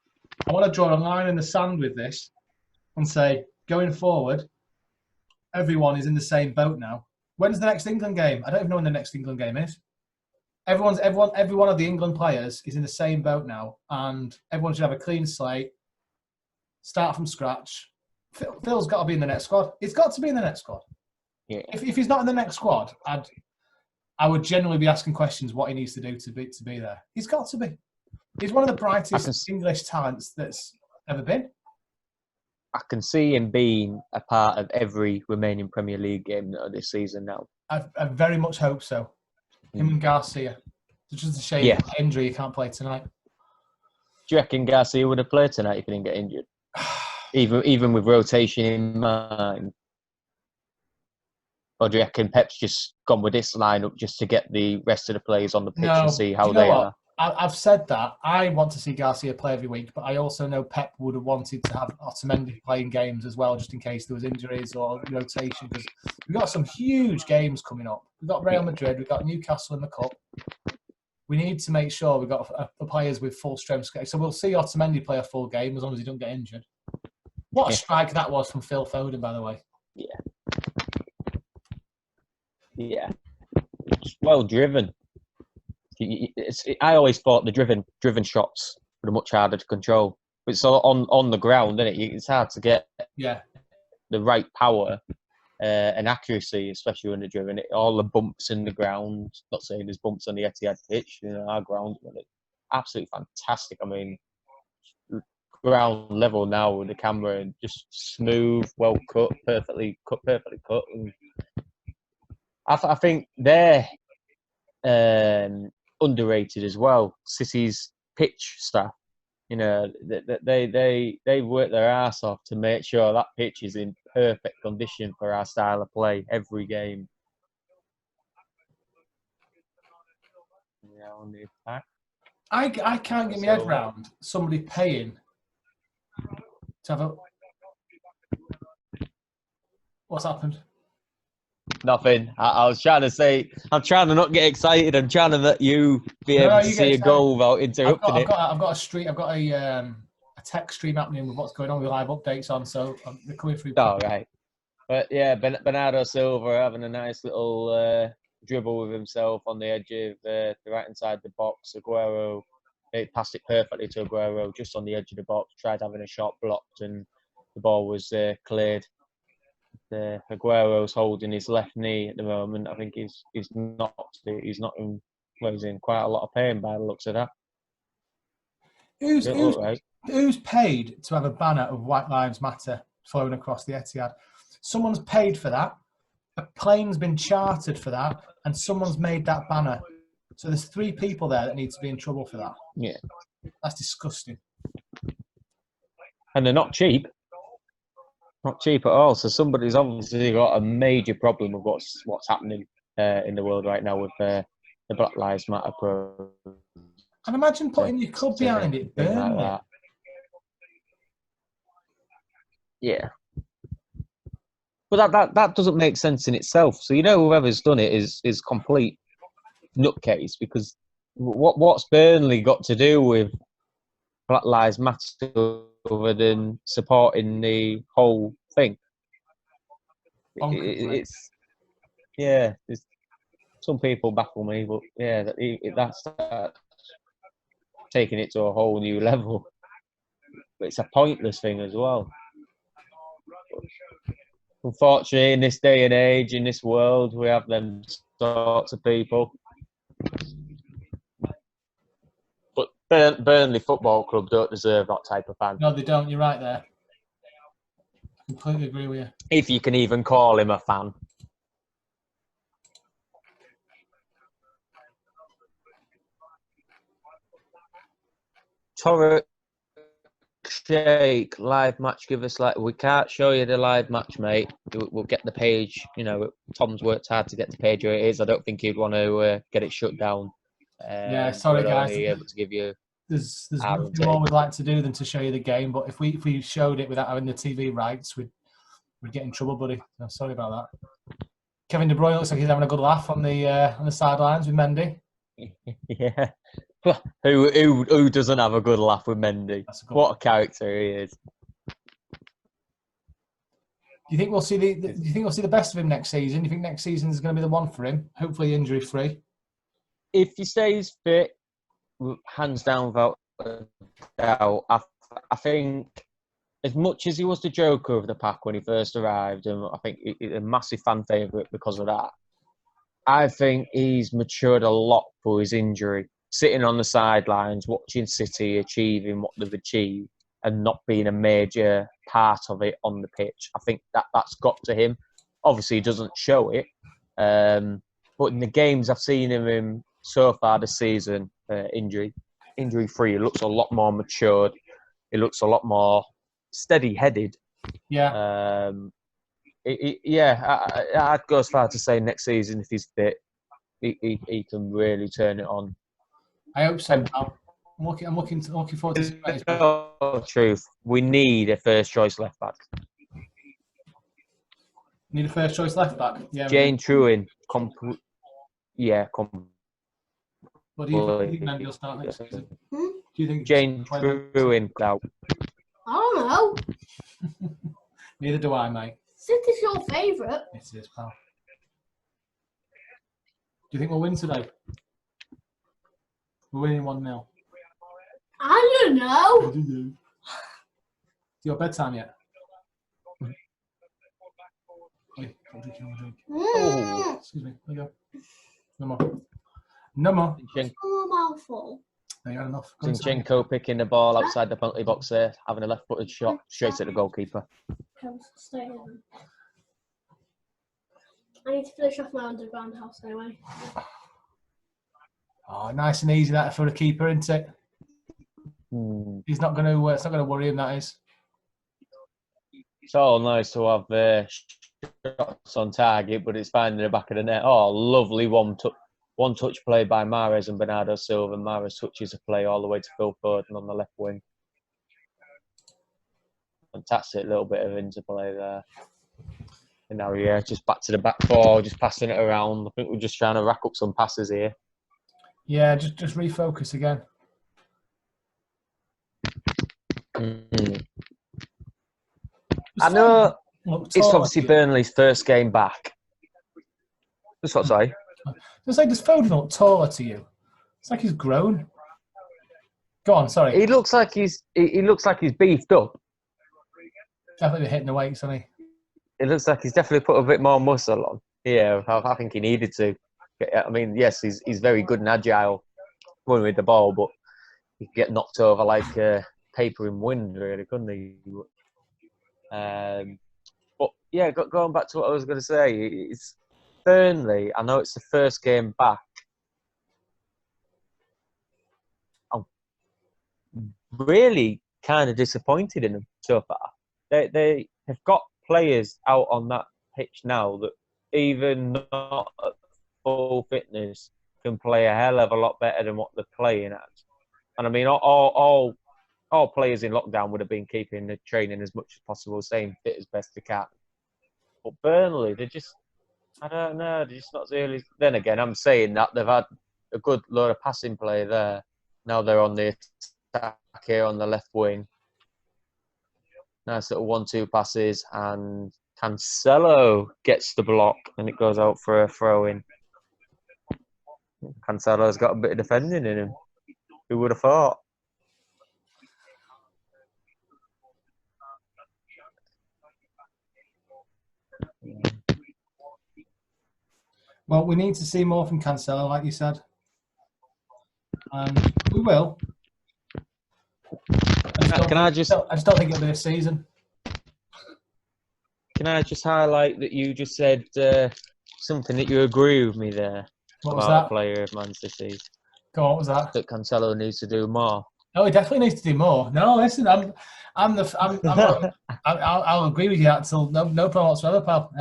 I want to draw a line in the sand with this and say, going forward, everyone is in the same boat now. When's the next England game? I don't even know when the next England game is. Every one of the England players is in the same boat now, and everyone should have a clean slate, start from scratch. Phil's got to be in the next squad. He's got to be in the next squad. Yeah. If he's not in the next squad, I would genuinely be asking questions what he needs to do to be there. He's got to be. He's one of the brightest English talents that's ever been. I can see him being a part of every remaining Premier League game this season now. I very much hope so. Him and Garcia. It's just a shame injury he can't play tonight. Do you reckon Garcia would have played tonight if he didn't get injured? even with rotation in mind? Or do you reckon Pep's just gone with this lineup just to get the rest of the players on the pitch and see how they are? I've said that. I want to see Garcia play every week, but I also know Pep would have wanted to have Otamendi playing games as well, just in case there was injuries or rotation, because we've got some huge games coming up. We've got Real Madrid, we've got Newcastle in the Cup. We need to make sure we've got players with full strength. So we'll see Otamendi play a full game as long as he don't get injured. What a strike that was from Phil Foden, by the way. Yeah. It's well driven. I always thought the driven shots were much harder to control. But it's all on the ground, isn't it? It's hard to get the right power and accuracy, especially when they're driven. All the bumps in the ground. Not saying there's bumps on the Etihad pitch, our ground, but it's absolutely fantastic. I mean, ground level now with the camera and just smooth, well cut, perfectly cut. And I think underrated as well. City's pitch staff, you know, they work their ass off to make sure that pitch is in perfect condition for our style of play every game. Yeah, on the attack. I can't get my head round somebody paying to have a. What's happened? Nothing. I was trying to say, I'm trying to not get excited. I'm trying to let you be able to see a goal without interrupting it. I've got a stream. I've got a tech stream happening with what's going on with live updates on. So they're coming through. Oh, right. But yeah, Bernardo Silva having a nice little dribble with himself on the edge of the right hand side of the box. Aguero, he passed it perfectly to Aguero just on the edge of the box. Tried having a shot blocked, and the ball was cleared. Aguero's holding his left knee at the moment. I think he's not in. Well, he's in quite a lot of pain by the looks of that. Who's paid to have a banner of White Lives Matter flowing across the Etihad? Someone's paid for that. A plane's been chartered for that, and someone's made that banner. So there's 3 people there that need to be in trouble for that. Yeah, that's disgusting. And they're not cheap. Not cheap at all. So somebody's obviously got a major problem with what's happening in the world right now with the Black Lives Matter program. And imagine putting your club behind it, Burnley. Like yeah. But that doesn't make sense in itself. So you know whoever's done it is complete nutcase, because what's Burnley got to do with Black Lives Matter other than supporting the whole thing? It's some people baffle me, but yeah, that's taking it to a whole new level. But it's a pointless thing as well. Unfortunately, in this day and age, in this world, we have them sorts of people. But Burnley Football Club don't deserve that type of fan. No, they don't. You're right there. I completely agree with you. If you can even call him a fan. Torek Shake, live match, give us we can't show you the live match, mate. We'll get the page. You know, Tom's worked hard to get the page where it is. I don't think he'd want to get it shut down. Yeah, sorry guys. Only able to give you. There's nothing more we'd like to do than to show you the game, but if we showed it without having the TV rights, we'd get in trouble, buddy. No, sorry about that. Kevin De Bruyne looks like he's having a good laugh on the sidelines with Mendy. Yeah. Who doesn't have a good laugh with Mendy? What a character he is. Do you think we'll see the best of him next season? Do you think next season is going to be the one for him? Hopefully injury free. If he stays fit, hands down without a doubt. I think as much as he was the joker of the pack when he first arrived, and I think he's a massive fan favourite because of that, I think he's matured a lot for his injury. Sitting on the sidelines, watching City achieving what they've achieved and not being a major part of it on the pitch. I think that's got to him. Obviously, he doesn't show it. But in the games I've seen him in so far this season, injury-free, he looks a lot more matured. He looks a lot more steady-headed. Yeah. I'd go as far to say next season, if he's fit, he can really turn it on. I hope so. I'm looking forward to seeing that. Truth, we need a first choice left back. Need a first choice left back. Yeah. Jane Truin. What do you think Mendy will start next season? Do you think Jane Truin out? I don't know. Neither do I, mate. City's your favourite. It is, pal. Do you think we'll win today? We're winning 1-0. I don't know. Is your bedtime yet? Oh. Excuse me. There you go. No more. No more. Mouthful. No, you had enough. Zinchenko picking the ball outside the penalty box there, having a left-footed shot straight at the goalkeeper. Stay in. I need to finish off my underground house anyway. Oh, nice and easy that for a keeper, isn't it? He's not going to. It's not going to worry him. That is. It's all nice to have shots on target, but it's finding the back of the net. Oh, lovely one-touch play by Mahrez and Bernardo Silva. Mahrez touches a play all the way to Phil Foden on the left wing. Fantastic little bit of interplay there. And now, yeah, just back to the back four, just passing it around. I think we're just trying to rack up some passes here. Yeah, just refocus again. I know it's obviously Burnley's first game back. That's what I say. It's like, does Foden look taller to you? It's like he's grown. Go on, sorry. He looks like he's beefed up. Definitely hitting the weights, hasn't he? It looks like he's definitely put a bit more muscle on. Yeah, I think he needed to. I mean, yes, he's very good and agile running with the ball, but he could get knocked over like paper in wind, really, couldn't he? But yeah, going back to what I was going to say, it's Burnley. I know it's the first game back. I'm really kind of disappointed in them so far. They have got players out on that pitch now that even not at full fitness can play a hell of a lot better than what they're playing at. And I mean, all players in lockdown would have been keeping the training as much as possible, staying fit as best they can. But Burnley, they're just, I don't know, they're just not really. Then again, I'm saying that they've had a good load of passing play there. Now they're on the attack here on the left wing. Nice little 1-2 passes, and Cancelo gets the block, and it goes out for a throw-in. Cancelo's got a bit of defending in him. Who would have thought? Well, we need to see more from Cancelo, like you said. We will. I just don't think it'll be a season. Can I just highlight that you just said something that you agree with me there about a player of Man City? Go on, what was that? That Cancelo needs to do more. Oh, he definitely needs to do more. No, listen, I'll agree with you that until no problem whatsoever, pal.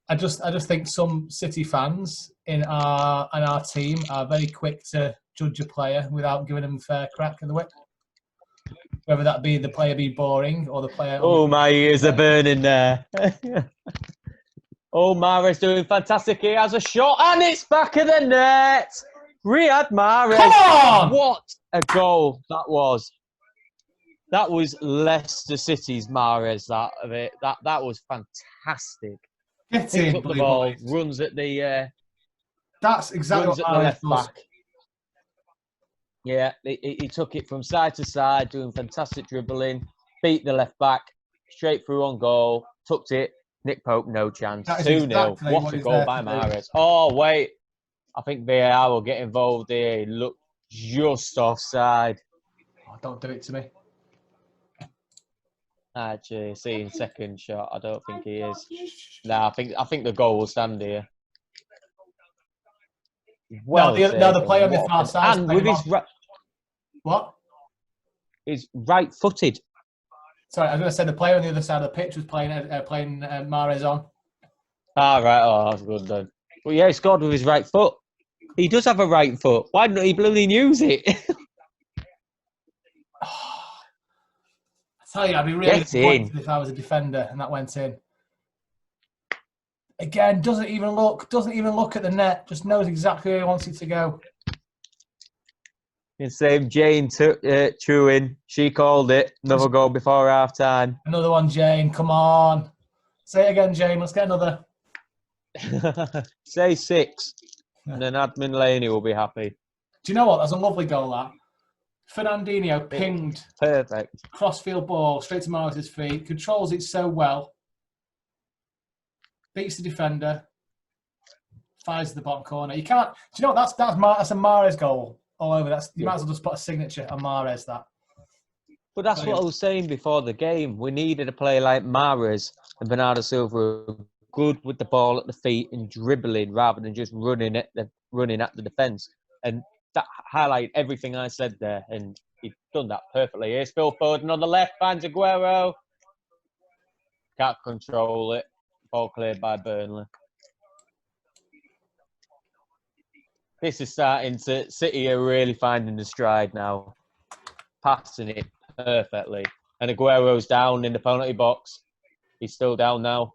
I just think some City fans in our team are very quick to judge a player without giving them a fair crack in the whip. Whether that be the player being boring or the player. Oh, my ears are burning there. Oh, Mahrez doing fantastic. He has a shot and it's back of the net. Riyad Mahrez. Come on! What a goal that was. That was Leicester City's Mahrez. That was fantastic. Picks up the ball, runs at the. That's exactly what the left back. Yeah, he took it from side to side, doing fantastic dribbling. Beat the left back, straight through on goal. Tucked it. Nick Pope, no chance. 2-0. Exactly what a goal by Mahrez. Oh wait, I think VAR will get involved here. He looked just offside. Oh, don't do it to me. Actually, seeing second shot, I don't think he is. Nah, I think the goal will stand here. Well, the player on the far side. And with his what? He's right-footed. Sorry, I was going to say the player on the other side of the pitch was playing Mahrez on. Ah, right. Oh, that's good then. Well, yeah, he scored with his right foot. He does have a right foot. Why didn't he bloody use it? I tell you, I'd be really disappointed if I was a defender and that went in. Again, doesn't even look at the net. Just knows exactly where he wants it to go. The same Jane Truin. She called it. Another goal before half time. Another one, Jane. Come on. Say it again, Jane. Let's get another. Say 6. And then Admin Laney will be happy. Do you know what? That's a lovely goal, that. Fernandinho pinged. Perfect. Crossfield ball straight to Mahrez's feet. Controls it so well. Beats the defender. Fires to the bottom corner. You can't. Do you know what? That's a Mahrez goal all over. You might as well just put a signature on Mahrez. That. But that's what I was saying before the game. We needed a player like Mahrez and Bernardo Silva, good with the ball at the feet and dribbling rather than just running at the defence. And that highlighted everything I said there, and he'd done that perfectly. Here's Phil Foden on the left, finds Aguero. Can't control it. Ball cleared by Burnley. This is starting to... City are really finding the stride now. Passing it perfectly. And Aguero's down in the penalty box. He's still down now.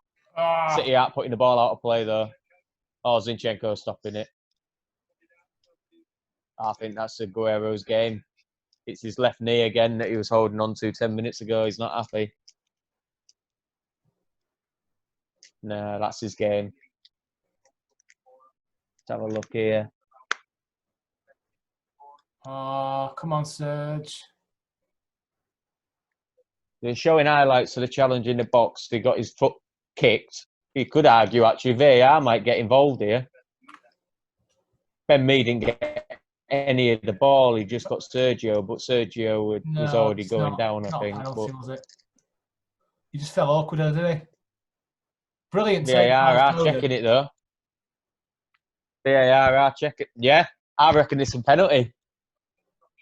City aren't putting the ball out of play, though. Oh, Zinchenko stopping it. I think that's Aguero's game. It's his left knee again that he was holding on to 10 minutes ago. He's not happy. No, that's his game. Let's have a look here. Oh, come on, Serge. They're showing highlights of the challenge in the box. He got his foot kicked. You could argue, actually, VAR might get involved here. Ben Mee didn't get any of the ball. He just got Sergio, but Sergio was already going down, I think. Penalty, was it? He just fell awkward, didn't he? Brilliant. VAR are checking it, though. VAR are checking. Yeah, I reckon it's a penalty.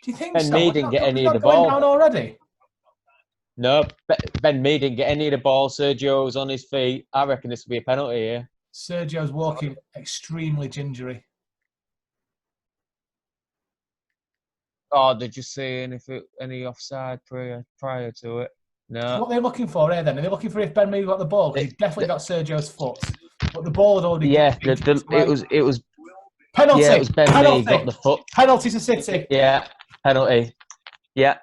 Do you think Ben so? Mee didn't get any of the going ball. down already? No, Ben Mee didn't get any of the ball. Sergio was on his feet. I reckon this will be a penalty here. Sergio's walking extremely gingery. Oh, did you see any offside prior to it? No. What are they looking for here then? Are they looking for if Ben Mee got the ball? He definitely got Sergio's foot. But the ball had already... Yeah, it was... Penalty! Yeah, it was Ben Mee got the foot. Penalty to City. Yeah, penalty. Yeah.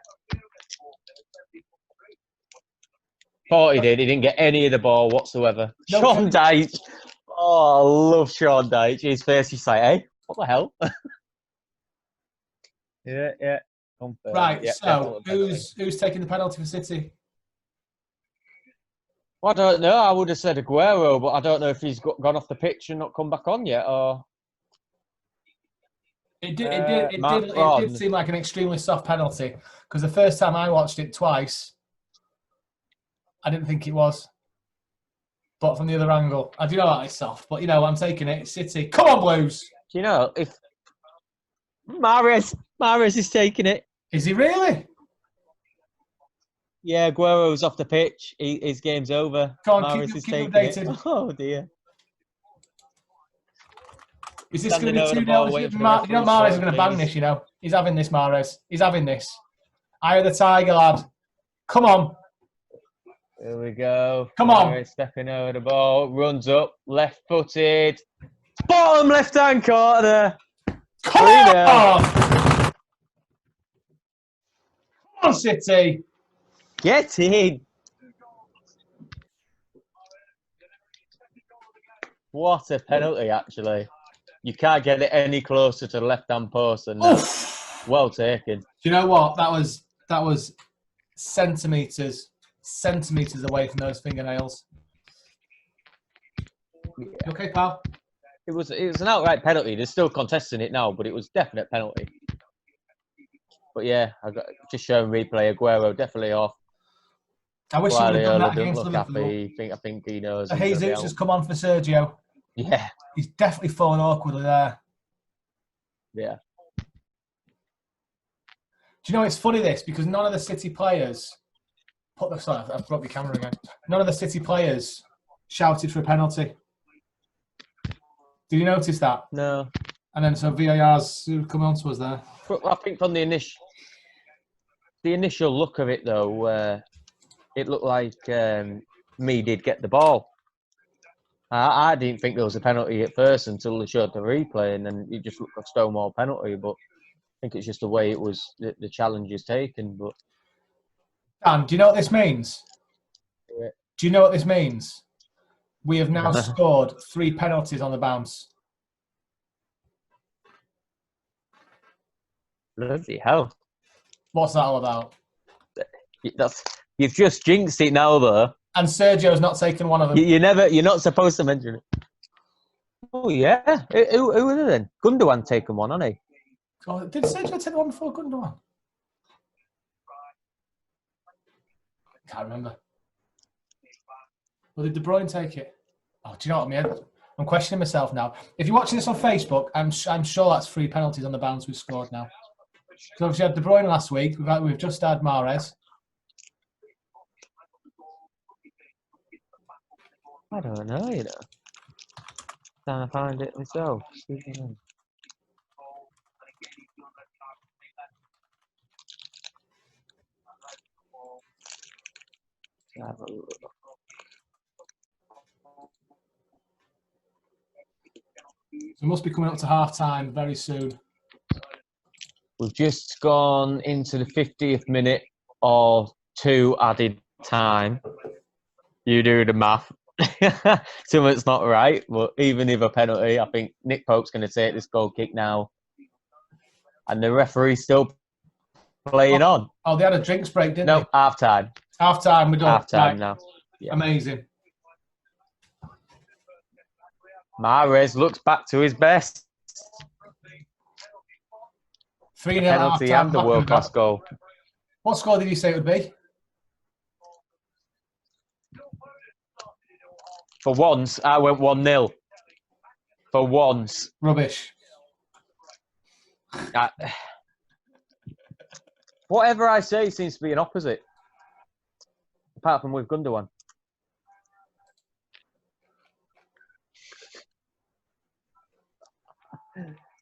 Thought he did. He didn't get any of the ball whatsoever. No, Sean Dyche. Oh, I love Sean Dyche. His face is like, hey, what the hell? Yeah. Confirmed. Right, yeah, so who's taking the penalty for City? Well, I don't know. I would have said Aguero, but I don't know if he's gone off the pitch and not come back on yet, or... It did seem like an extremely soft penalty, because the first time I watched it twice, I didn't think it was. But from the other angle, I do know that it's soft, but I'm taking it. It's City. Come on, Blues! Do you know, if... Mahrez is taking it. Is he really? Yeah, Aguero's off the pitch. His game's over. Go on, Mahrez keep updated. It. Oh, dear. Is this going to be 2-0? Mahrez is going to bang this, He's having this, Mahrez. He's having this. Eye of the tiger, lad. Come on. Here we go. Come on. Mahrez stepping over the ball. Runs up. Left-footed. Bottom left-hand corner. Come on! Come on, City. Get in. What a penalty, actually. You can't get it any closer to the left-hand post than that. Well taken. Do you know what? That was centimetres away from those fingernails. Yeah. You okay, pal? It was an outright penalty. They're still contesting it now, but it was definite penalty. But yeah, I got just showing replay. Aguero definitely off. I wish he would have done that didn't against look Liverpool. happy. I think he knows. Jesus has come on for Sergio. Yeah. He's definitely fallen awkwardly there. Yeah. Do you know it's funny this because none of the City players sorry, I've brought the camera again. None of the City players shouted for a penalty. Did you notice that? No. And then so VAR's come on to us there. But I think from the initial look of it though, it looked like Mee did get the ball. I didn't think there was a penalty at first until they showed the replay, and then it just looked like a Stonewall penalty. But I think it's just the way it was the challenge is taken. But Dan, do you know what this means? Yeah. Do you know what this means? We have now scored 3 penalties on the bounce. Bloody hell! What's that all about? You've just jinxed it now, though. And Sergio's not taken one of them. You're not supposed to mention it. Oh yeah, who was it then? Gundogan taken one, hasn't he? Oh, did Sergio take one before Gundogan? Can't remember. Well, did De Bruyne take it? Oh, do you know what I mean? I'm questioning myself now. If you're watching this on Facebook, I'm sure that's 3 penalties on the bounce we've scored now. So obviously we had De Bruyne last week. We've just had Mahrez. I don't know, you know. Trying to find it myself. Have a look. So we must be coming up to half time very soon. We've just gone into the 50th minute of 2 added time. You do the math. Something's not right, but even if a penalty, I think Nick Pope's going to take this goal kick now. And the referee's still playing on. Oh, they had a drinks break, didn't No, they? half time. Half time, we're done. Half time right. now. Yeah. Amazing. Mahrez looks back to his best. 3-0 Penalty half-time, and the happy with world-class that. goal. What score did you say it would be? For once, I went 1-0. For once. Rubbish. Whatever I say seems to be an opposite. Apart from with Gundogan.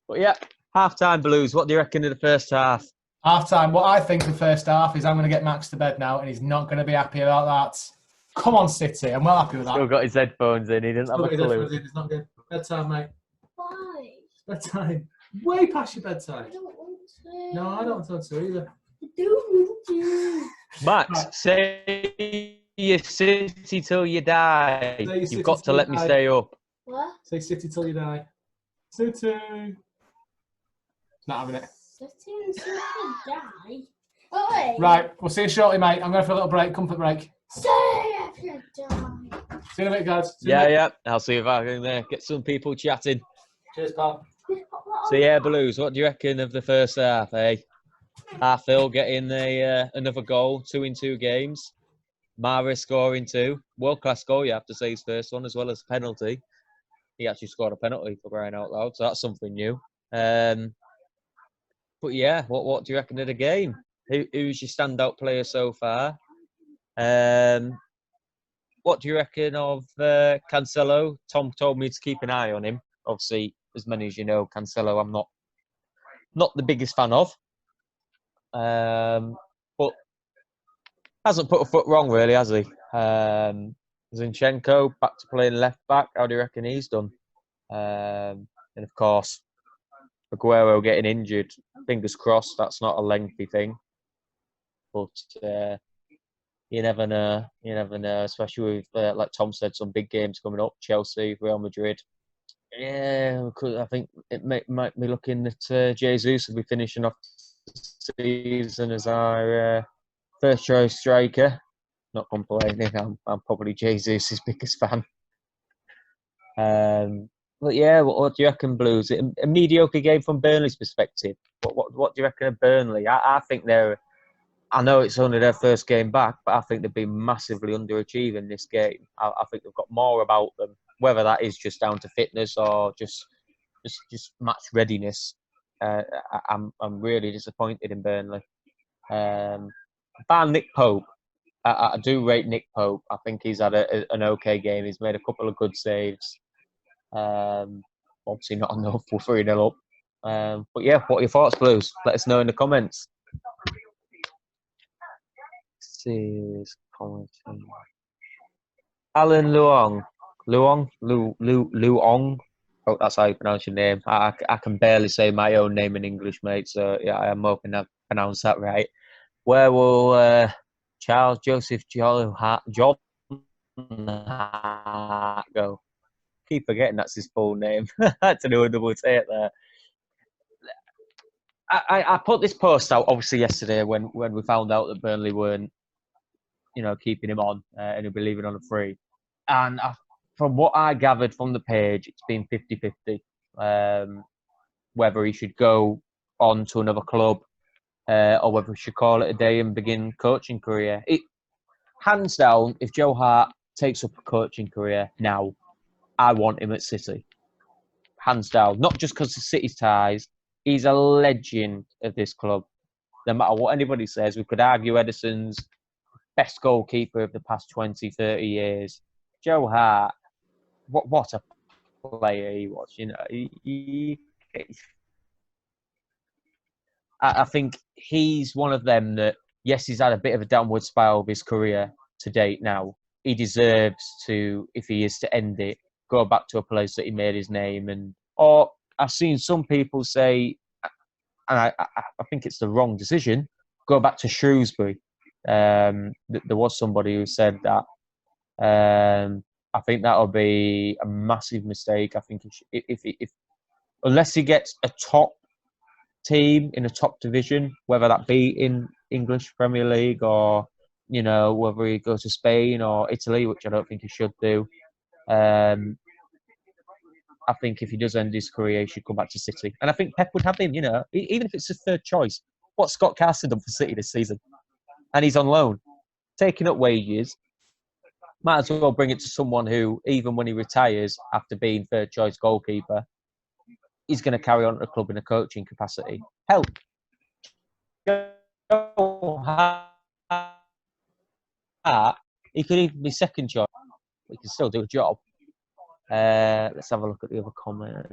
But yeah, half-time Blues. What do you reckon of the first half? Half-time. What I think the first half is I'm going to get Max to bed now, and he's not going to be happy about that. Come on, City. I'm well happy with that. Still got his headphones in. He didn't have a clue. It's not good. Bedtime, mate. Why? Bedtime. Way past your bedtime. I don't want to. No, I don't want to either. I don't want to. Max, Right. say you City till you die. Say you City You've got to till let you me die. stay up. What? Say City till you die. City. Not having it. Sitting and sitting die. Oh, wait. Right, we'll see you shortly, mate. I'm going for a little break, comfort break. Stay if you die. See you in a bit, guys. See you in a Yeah, bit. yeah. I'll see if I can get some people chatting. Cheers, pal. So yeah, Blues, what do you reckon of the first half, eh? Phil getting another goal, 2 in 2 games. Mahrez scoring 2. World-class goal, you have to say, his first one, as well as penalty. He actually scored a penalty for crying out loud, so that's something new. But yeah, what do you reckon of the game? Who's your standout player so far? What do you reckon of Cancelo? Tom told me to keep an eye on him. Obviously, as many as you know, Cancelo I'm not the biggest fan of. But hasn't put a foot wrong, really, has he? Zinchenko back to playing left back. How do you reckon he's done? And of course, Aguero getting injured. Fingers crossed that's not a lengthy thing. But you never know. You never know, especially with, like Tom said, some big games coming up. Chelsea, Real Madrid. Yeah, I think it might be looking at Jesus will be finishing off the season as our first choice striker. Not complaining. I'm probably Jesus' biggest fan. But yeah, what do you reckon, Blues? A mediocre game from Burnley's perspective. What do you reckon of Burnley? I think they're. I know it's only their first game back, but I think they've been massively underachieving this game. I think they've got more about them, whether that is just down to fitness or just match readiness. I'm really disappointed in Burnley. Bar Nick Pope, I do rate Nick Pope. I think he's had an okay game. He's made a couple of good saves. Obviously not enough. We're 3-0 up. But yeah, what are your thoughts, Blues? Let us know in the comments. Serious commenting. Alan Luong. Luong. Oh, that's how you pronounce your name. I can barely say my own name in English, mate. So yeah, I am hoping I've pronounced that right. Where will Charles Joseph John go? Keep forgetting that's his full name. I had to do a double take there. I put this post out obviously yesterday when we found out that Burnley weren't, keeping him on and he'll be leaving on a free. And from what I gathered from the page, it's been 50-50 whether he should go on to another club or whether he should call it a day and begin coaching career. Hands down, if Joe Hart takes up a coaching career now, I want him at City. Hands down. Not just because of City's ties. He's a legend of this club. No matter what anybody says, we could argue Edison's best goalkeeper of the past 20, 30 years. Joe Hart, what a player he was. You know, I think he's one of them that, yes, he's had a bit of a downward spiral of his career to date now. He deserves to, if he is to end it, go back to a place that he made his name. Or I've seen some people say, and I think it's the wrong decision, go back to Shrewsbury. There was somebody who said that. I think that would be a massive mistake. I think if unless he gets a top team in a top division, whether that be in English Premier League or, you know, whether he goes to Spain or Italy, which I don't think he should do. I think if he does end his career, he should come back to City. And I think Pep would have him, you know, even if it's a third choice. What's Scott Carson done for City this season? And he's on loan, taking up wages. Might as well bring it to someone who, even when he retires after being third choice goalkeeper, he's going to carry on at the club in a coaching capacity. Hell, he could even be second choice. He can still do a job. Let's have a look at the other comment.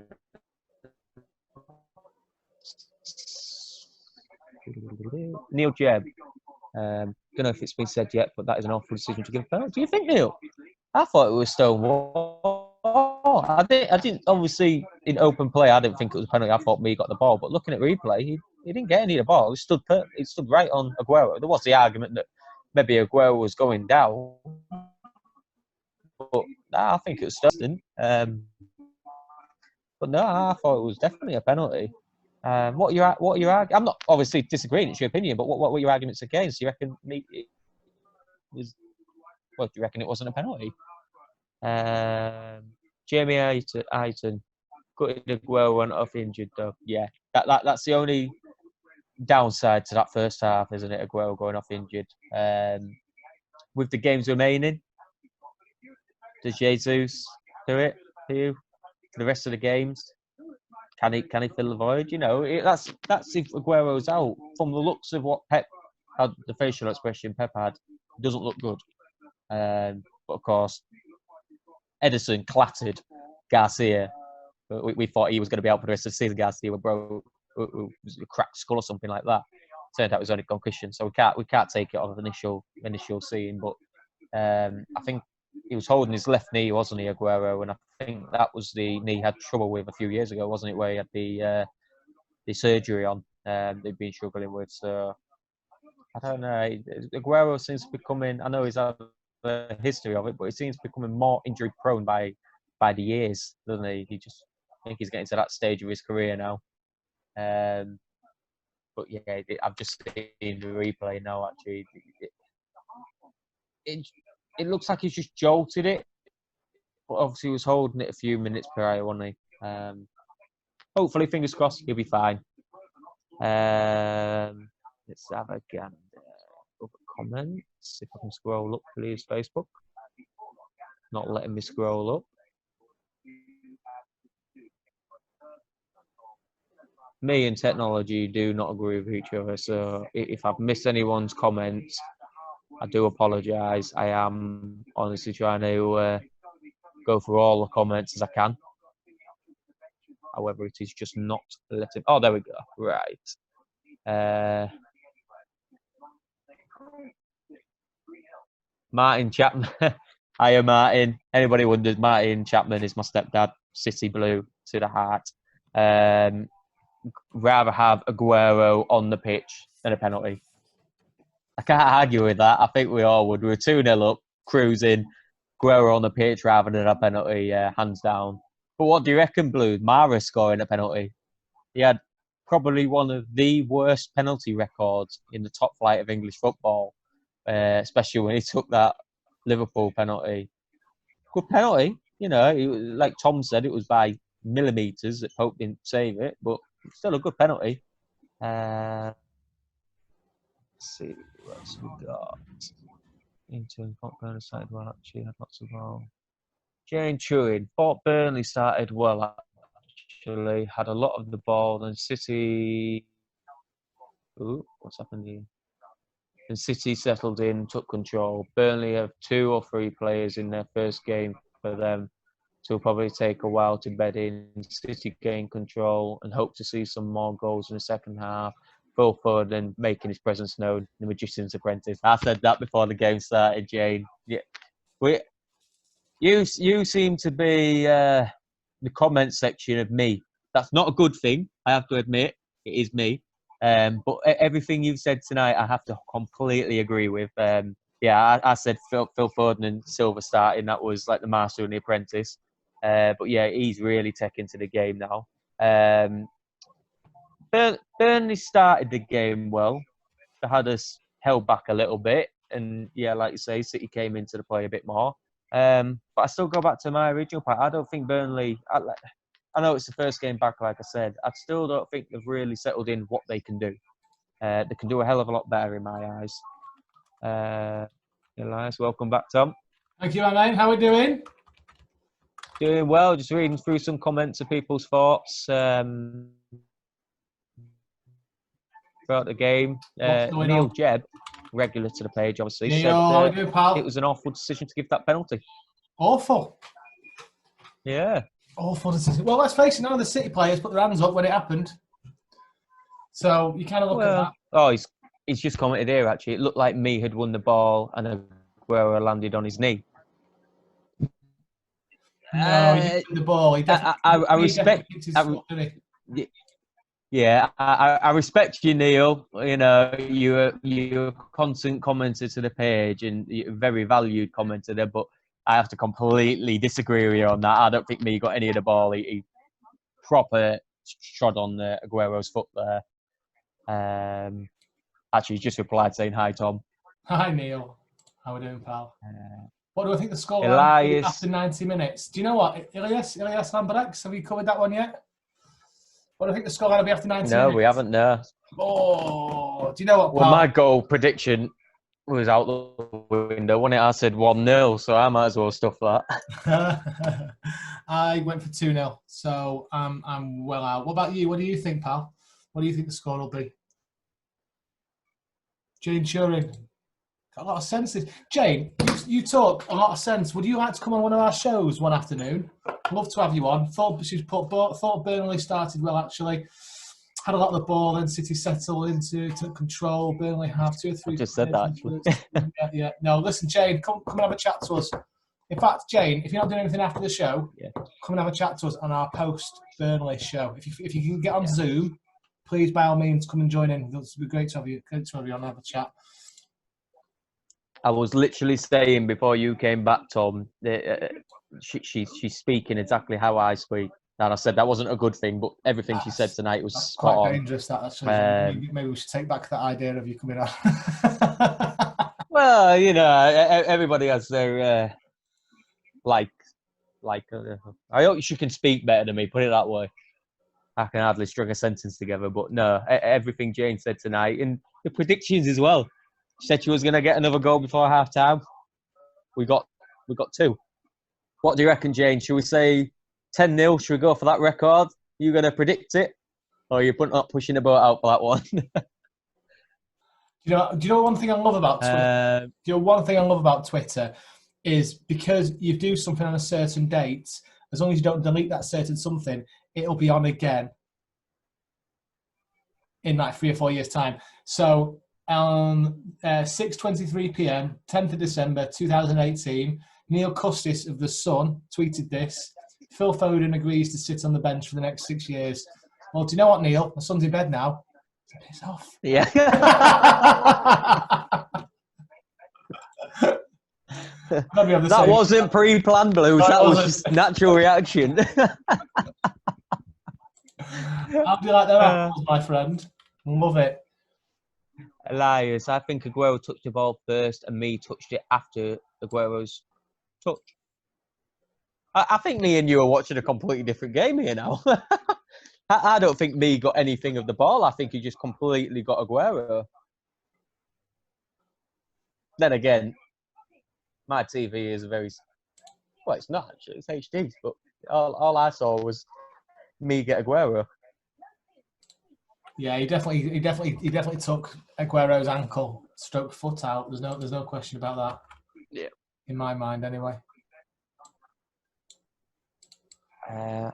Neil Jebb. Don't know if it's been said yet, but that is an awful decision to give a penalty. Do you think, Neil? I thought it was Stonewall. I didn't. Obviously, in open play, I didn't think it was a penalty. I thought me got the ball, but looking at replay, he didn't get any of the ball. He stood right on Aguero. There was the argument that maybe Aguero was going down, but I think it was Stonewall. But no, I thought it was definitely a penalty. What are your I'm not obviously disagreeing. It's your opinion, but what were your arguments against? Do you reckon it was? Well, do you reckon it wasn't a penalty? Jamie Aiton gutted Aguero went off injured though. Yeah, that's the only downside to that first half, isn't it? Aguero going off injured. With the games remaining, does Jesus do it for you for the rest of the games? Can he fill the void? You know, that's if Aguero's out. From the looks of what Pep had, the facial expression Pep had, it doesn't look good. But of course, Edison clattered Garcia. We thought he was going to be out for the rest of the season. Garcia was a cracked skull or something like that. Turned out it was only concussion, so we can't take it off initial scene. But I think he was holding his left knee, wasn't he, Aguero? And I think that was the knee he had trouble with a few years ago, wasn't it, where he had the surgery on. They've been struggling with. So I don't know. Aguero seems to be becoming. I know he's had a history of it, but he seems to be becoming more injury prone by the years, doesn't he? I think he's getting to that stage of his career now. But yeah, I've just seen the replay now. Actually, it looks like he's just jolted it, but obviously he was holding it a few minutes prior, wasn't he? Hopefully, fingers crossed, he'll be fine. Let's have a gander. Other comments. If I can scroll up, please, Facebook. Not letting me scroll up. Me and technology do not agree with each other, so if I've missed anyone's comments, I do apologise. I am honestly trying to go through all the comments as I can. However, it is just not letting. Oh, there we go. Right. Martin Chapman. Hiya, Martin. Anybody wonders, Martin Chapman is my stepdad. City Blue to the heart. Rather have Aguero on the pitch than a penalty. I can't argue with that. I think we all would. We were 2-0 up, cruising. Aguero on the pitch rather than a penalty, hands down. But what do you reckon, Blue? Mahrez scoring a penalty. He had probably one of the worst penalty records in the top flight of English football, especially when he took that Liverpool penalty. Good penalty, you know. Like Tom said, it was by millimetres that Pope didn't save it, but still a good penalty. Let's see what else we got. Inter and Cockburn started well, actually. Had lots of goals. Jane Turing thought Burnley started well. Actually, had a lot of the ball, and City. Ooh, what's happened here? And City settled in, took control. Burnley have 2 or 3 players in their first game for them, so it'll probably take a while to bed in. City gain control and hope to see some more goals in the second half. Phil Foden making his presence known, the magician's apprentice. I said that before the game started, Jane. Yeah, you seem to be the comment section of me. That's not a good thing, I have to admit. It is me. But everything you've said tonight, I have to completely agree with. Yeah, I said Phil Foden and Silva starting. That was like the master and the apprentice. But yeah, he's really taken to the game now. Burnley started the game well. They had us held back a little bit. And yeah, like you say, City came into the play a bit more. But I still go back to my original point. I don't think Burnley... I know it's the first game back, like I said. I still don't think they've really settled in what they can do. They can do a hell of a lot better in my eyes. Elias, welcome back, Tom. Thank you, my mate. How are we doing? Doing well. Just reading through some comments of people's thoughts throughout the game. Neil Jebb, regular to the page, obviously, Neil, said it was an awful decision to give that penalty. Awful. Yeah. Awful decision. Well, let's face it, none of the City players put their hands up when it happened. So you kind of look at that. Oh, he's just commented here, actually. It looked like me had won the ball and Aguero landed on his knee. No, he didn't win the ball. I respect... Yeah, I respect you, Neil. You know, you're a constant commenter to the page and you're a very valued commentator, but I have to completely disagree with you on that. I don't think me got any of the ball. He proper trod on Aguero's foot there. Actually, he just replied saying, "Hi, Tom." Hi, Neil. How are we doing, pal? What do I think the score Elias, after 90 minutes? Do you know what? Elias Lamberdex, have you covered that one yet? What do I think the score will be after 90 minutes? No, we haven't, no. Oh, do you know what, pal? Well, my goal prediction was out the window. When I said 1-0, so I might as well stuff that. I went for 2-0, so I'm well out. What about you? What do you think, pal? What do you think the score will be? Jane Turing. Got a lot of sense. Jane, you talk a lot of sense. Would you like to come on one of our shows one afternoon? I'd love to have you on. Thought Burnley started well, actually. Had a lot of the ball, then City settled into control. Burnley have 2 or 3. I just said that, actually. Yeah. No, listen, Jane, come and have a chat to us. In fact, Jane, if you're not doing anything after the show, come and have a chat to us on our post-Burnley show. If you can get on Zoom, please, by all means, come and join in. It would be great to have you on and have a chat. I was literally saying before you came back, Tom, she's speaking exactly how I speak. And I said that wasn't a good thing, but everything she said tonight was spot quite on. Dangerous, that actually. Maybe we should take back that idea of you coming on. Well, you know, everybody has their I hope she can speak better than me. Put it that way. I can hardly string a sentence together, but no, everything Jane said tonight and the predictions as well. She said she was going to get another goal before half time. We got 2. What do you reckon, Jane? Should we say 10-0? Should we go for that record? You going to predict it, or are you not pushing the boat out for that one? Do you know one thing I love about Twitter? One thing I love about Twitter is because you do something on a certain date, as long as you don't delete that certain something, it'll be on again in like 3 or 4 years' time. So on 6:23 p.m., 10th of December 2018, Neil Custis of The Sun tweeted this: Phil Foden agrees to sit on the bench for the next 6 years. Well, do you know what, Neil? My son's in bed now. Piss off. Yeah. That wasn't pre-planned, Blues. No, that was just natural reaction. How do you like that apples, my friend? Love it. Elias, I think Aguero touched the ball first and me touched it after Aguero's touch. I think me and you are watching a completely different game here now. I don't think me got anything of the ball. I think he just completely got Aguero. Then again, my TV is a very Well, it's not actually. It's HD. But all I saw was me get Aguero. Yeah, he definitely took Aguero's ankle, stroke foot out. There's no question about that. Yeah. In my mind, anyway.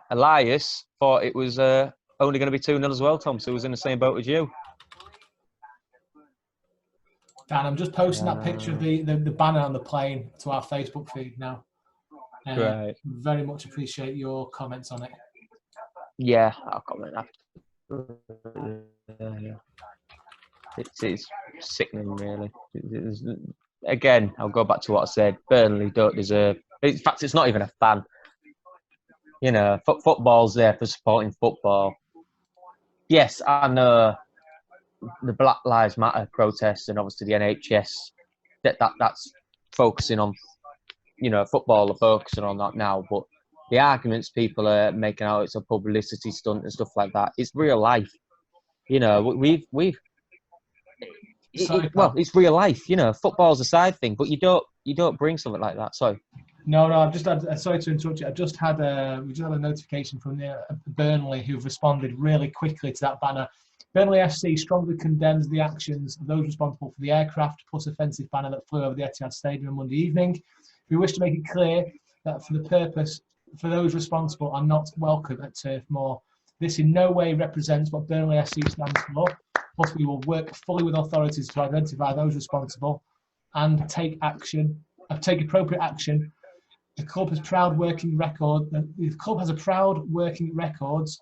Elias thought it was only going to be 2-0 as well, Tom, so he was in the same boat as you. Dan, I'm just posting that picture of the banner on the plane to our Facebook feed now. Great. Very much appreciate your comments on it. Yeah, I'll comment after. It's sickening, really. Again, I'll go back to what I said. Burnley don't deserve. In fact, it's not even a fan. You know, football's there for supporting football. Yes, I know the Black Lives Matter protests and obviously the NHS. That's focusing on, you know, football are focusing on that now. But the arguments people are making out it's a publicity stunt and stuff like that. It's real life. You know, we've it's real life. You know, football's a side thing, but you don't bring something like that. Sorry. No, I've just had. Sorry to interrupt you. We just had a notification from Burnley, who've responded really quickly to that banner. Burnley FC strongly condemns the actions of those responsible for the aircraft plus offensive banner that flew over the Etihad Stadium on Monday evening. We wish to make it clear that for those responsible are not welcome at Turf Moor. This in no way represents what Burnley FC stands for. Plus, we will work fully with authorities to identify those responsible and take appropriate action. The club has a proud working record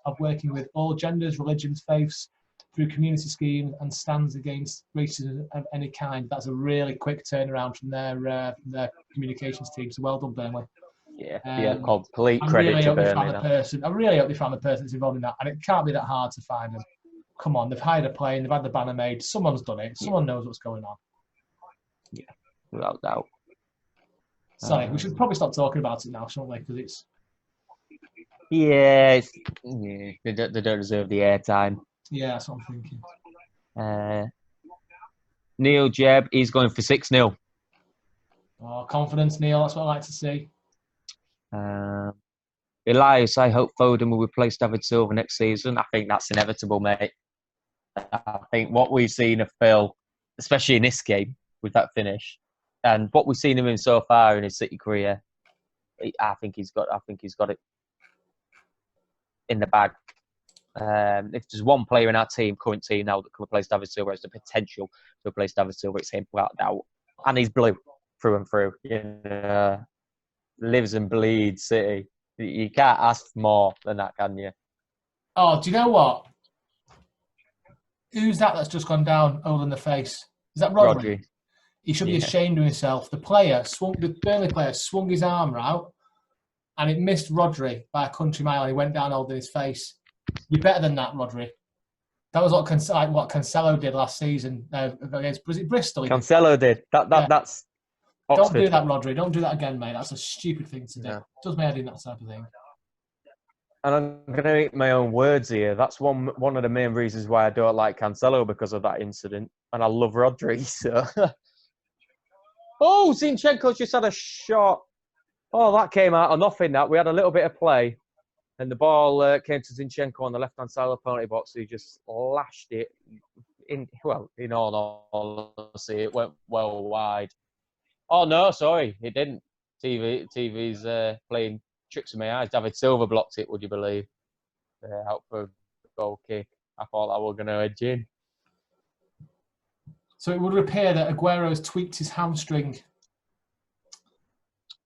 of working with all genders, religions, faiths through community schemes and stands against racism of any kind. That's a really quick turnaround from their communications team. So well done, Burnley. Yeah, complete credit to Burnley. I really hope they found the person that's involved in that, and it can't be that hard to find them. Come on, they've hired a plane, they've had the banner made. Someone's done it. Someone knows what's going on. Yeah, without doubt. Sorry, we should probably stop talking about it now, shouldn't we? Because it's... Yeah, they don't deserve the airtime. Yeah, that's what I'm thinking. Neil Jebb, he's going for 6-0. Oh, confidence, Neil. That's what I like to see. Elias, I hope Foden will replace David Silva next season. I think that's inevitable, mate. I think what we've seen of Phil, especially in this game with that finish, and what we've seen him in so far in his City career, I think he's got it in the bag. If there's one player in our current team now that can replace David Silva, has the potential to replace David Silva, it's him without doubt. And he's blue through and through. You know, lives and bleeds City. You can't ask for more than that, can you? Oh, do you know what? Who's that's just gone down all in the face? Is that Rodri? He should be ashamed of himself. The Burnley player swung his arm out and it missed Rodri by a country mile and he went down holding his face. You're better than that, Rodri. That was what Cancelo did last season against, was it Bristol? Cancelo did. That's Oxford. Don't do that, Rodri. Don't do that again, mate. That's a stupid thing to do. Yeah. It does my head in, that type of thing. And I'm going to eat my own words here. That's one of the main reasons why I don't like Cancelo, because of that incident. And I love Rodri, so... Oh, Zinchenko just had a shot. Oh, that came out of nothing, that. We had a little bit of play. And the ball came to Zinchenko on the left-hand side of the penalty box. Who just lashed it. In all honesty, it went well wide. Oh, no, sorry. It didn't. TV's playing tricks with my eyes. David Silva blocked it, would you believe? Out for a goal kick. I thought that was going to edge in. So it would appear that Aguero has tweaked his hamstring.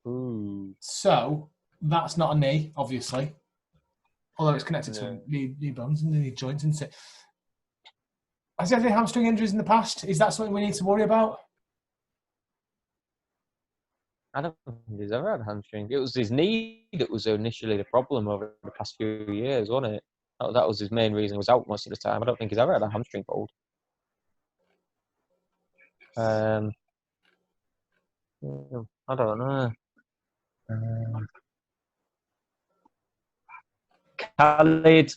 Ooh. So that's not a knee, obviously. Although it's connected to knee bones and knee joints, isn't it? Has he had any hamstring injuries in the past? Is that something we need to worry about? I don't think he's ever had a hamstring. It was his knee that was initially the problem over the past few years, wasn't it? That was his main reason. He was out most of the time. I don't think he's ever had a hamstring pulled. I don't know. Khalid,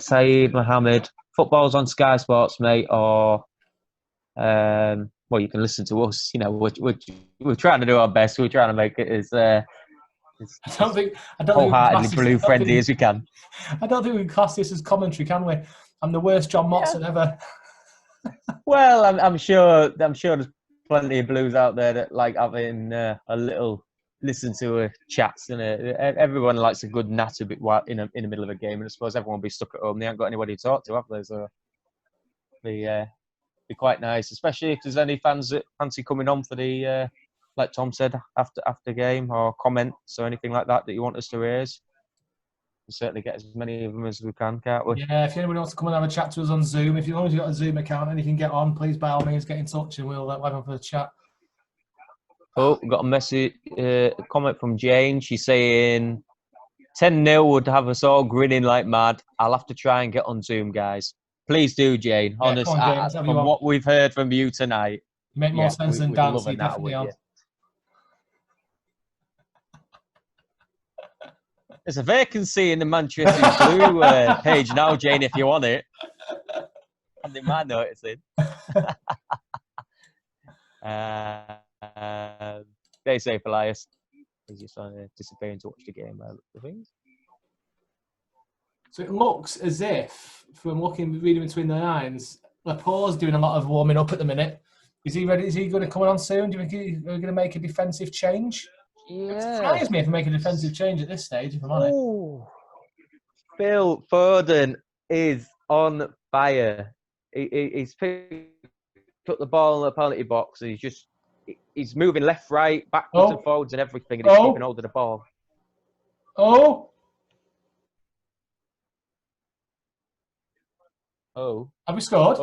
Saeed, Mohammed. Football's on Sky Sports, mate, or well, you can listen to us. You know, we're trying to do our best. We're trying to make it as It's I don't think we can wholeheartedly class blue this, friendly as we can. I don't think we can class this as commentary, can we? I'm the worst John Motson ever. Well, I'm sure there's plenty of blues out there that like having a little listen to a chats, and everyone likes a good natter bit in the middle of a game, and I suppose everyone will be stuck at home. They haven't got anybody to talk to, have they? So be quite nice, especially if there's any fans that fancy coming on for the like Tom said after game, or comments or anything like that you want us to raise. We'll certainly get as many of them as we can, can't we? Yeah, if anybody wants to come and have a chat to us on Zoom, if you've got a Zoom account and you can get on, please by all means get in touch and we'll have them for the chat. Oh, we've got a message, a comment from Jane. She's saying 10-0 would have us all grinning like mad. I'll have to try and get on Zoom, guys. Please do, Jane. Yeah, Honest, come on, Jane, from what we've heard from you tonight, you make more sense than we'd Dan, love so a you're natter definitely with on. you. There's a vacancy in the Manchester Blue page now, Jane, if you want it. I didn't mind noticing. Stay safe, Elias. He's just disappearing to watch the game. So it looks as if, from reading between the lines, Laporte's doing a lot of warming up at the minute. Is he ready? Is he going to come on soon? Do you think we're going to make a defensive change? Yeah. It surprised me if we make a defensive change at this stage, if I'm honest. Ooh. Phil Foden is on fire. He's picked up the ball in the penalty box, and he's moving left, right, backwards and forwards and everything, and he's keeping hold of the ball. Have we scored?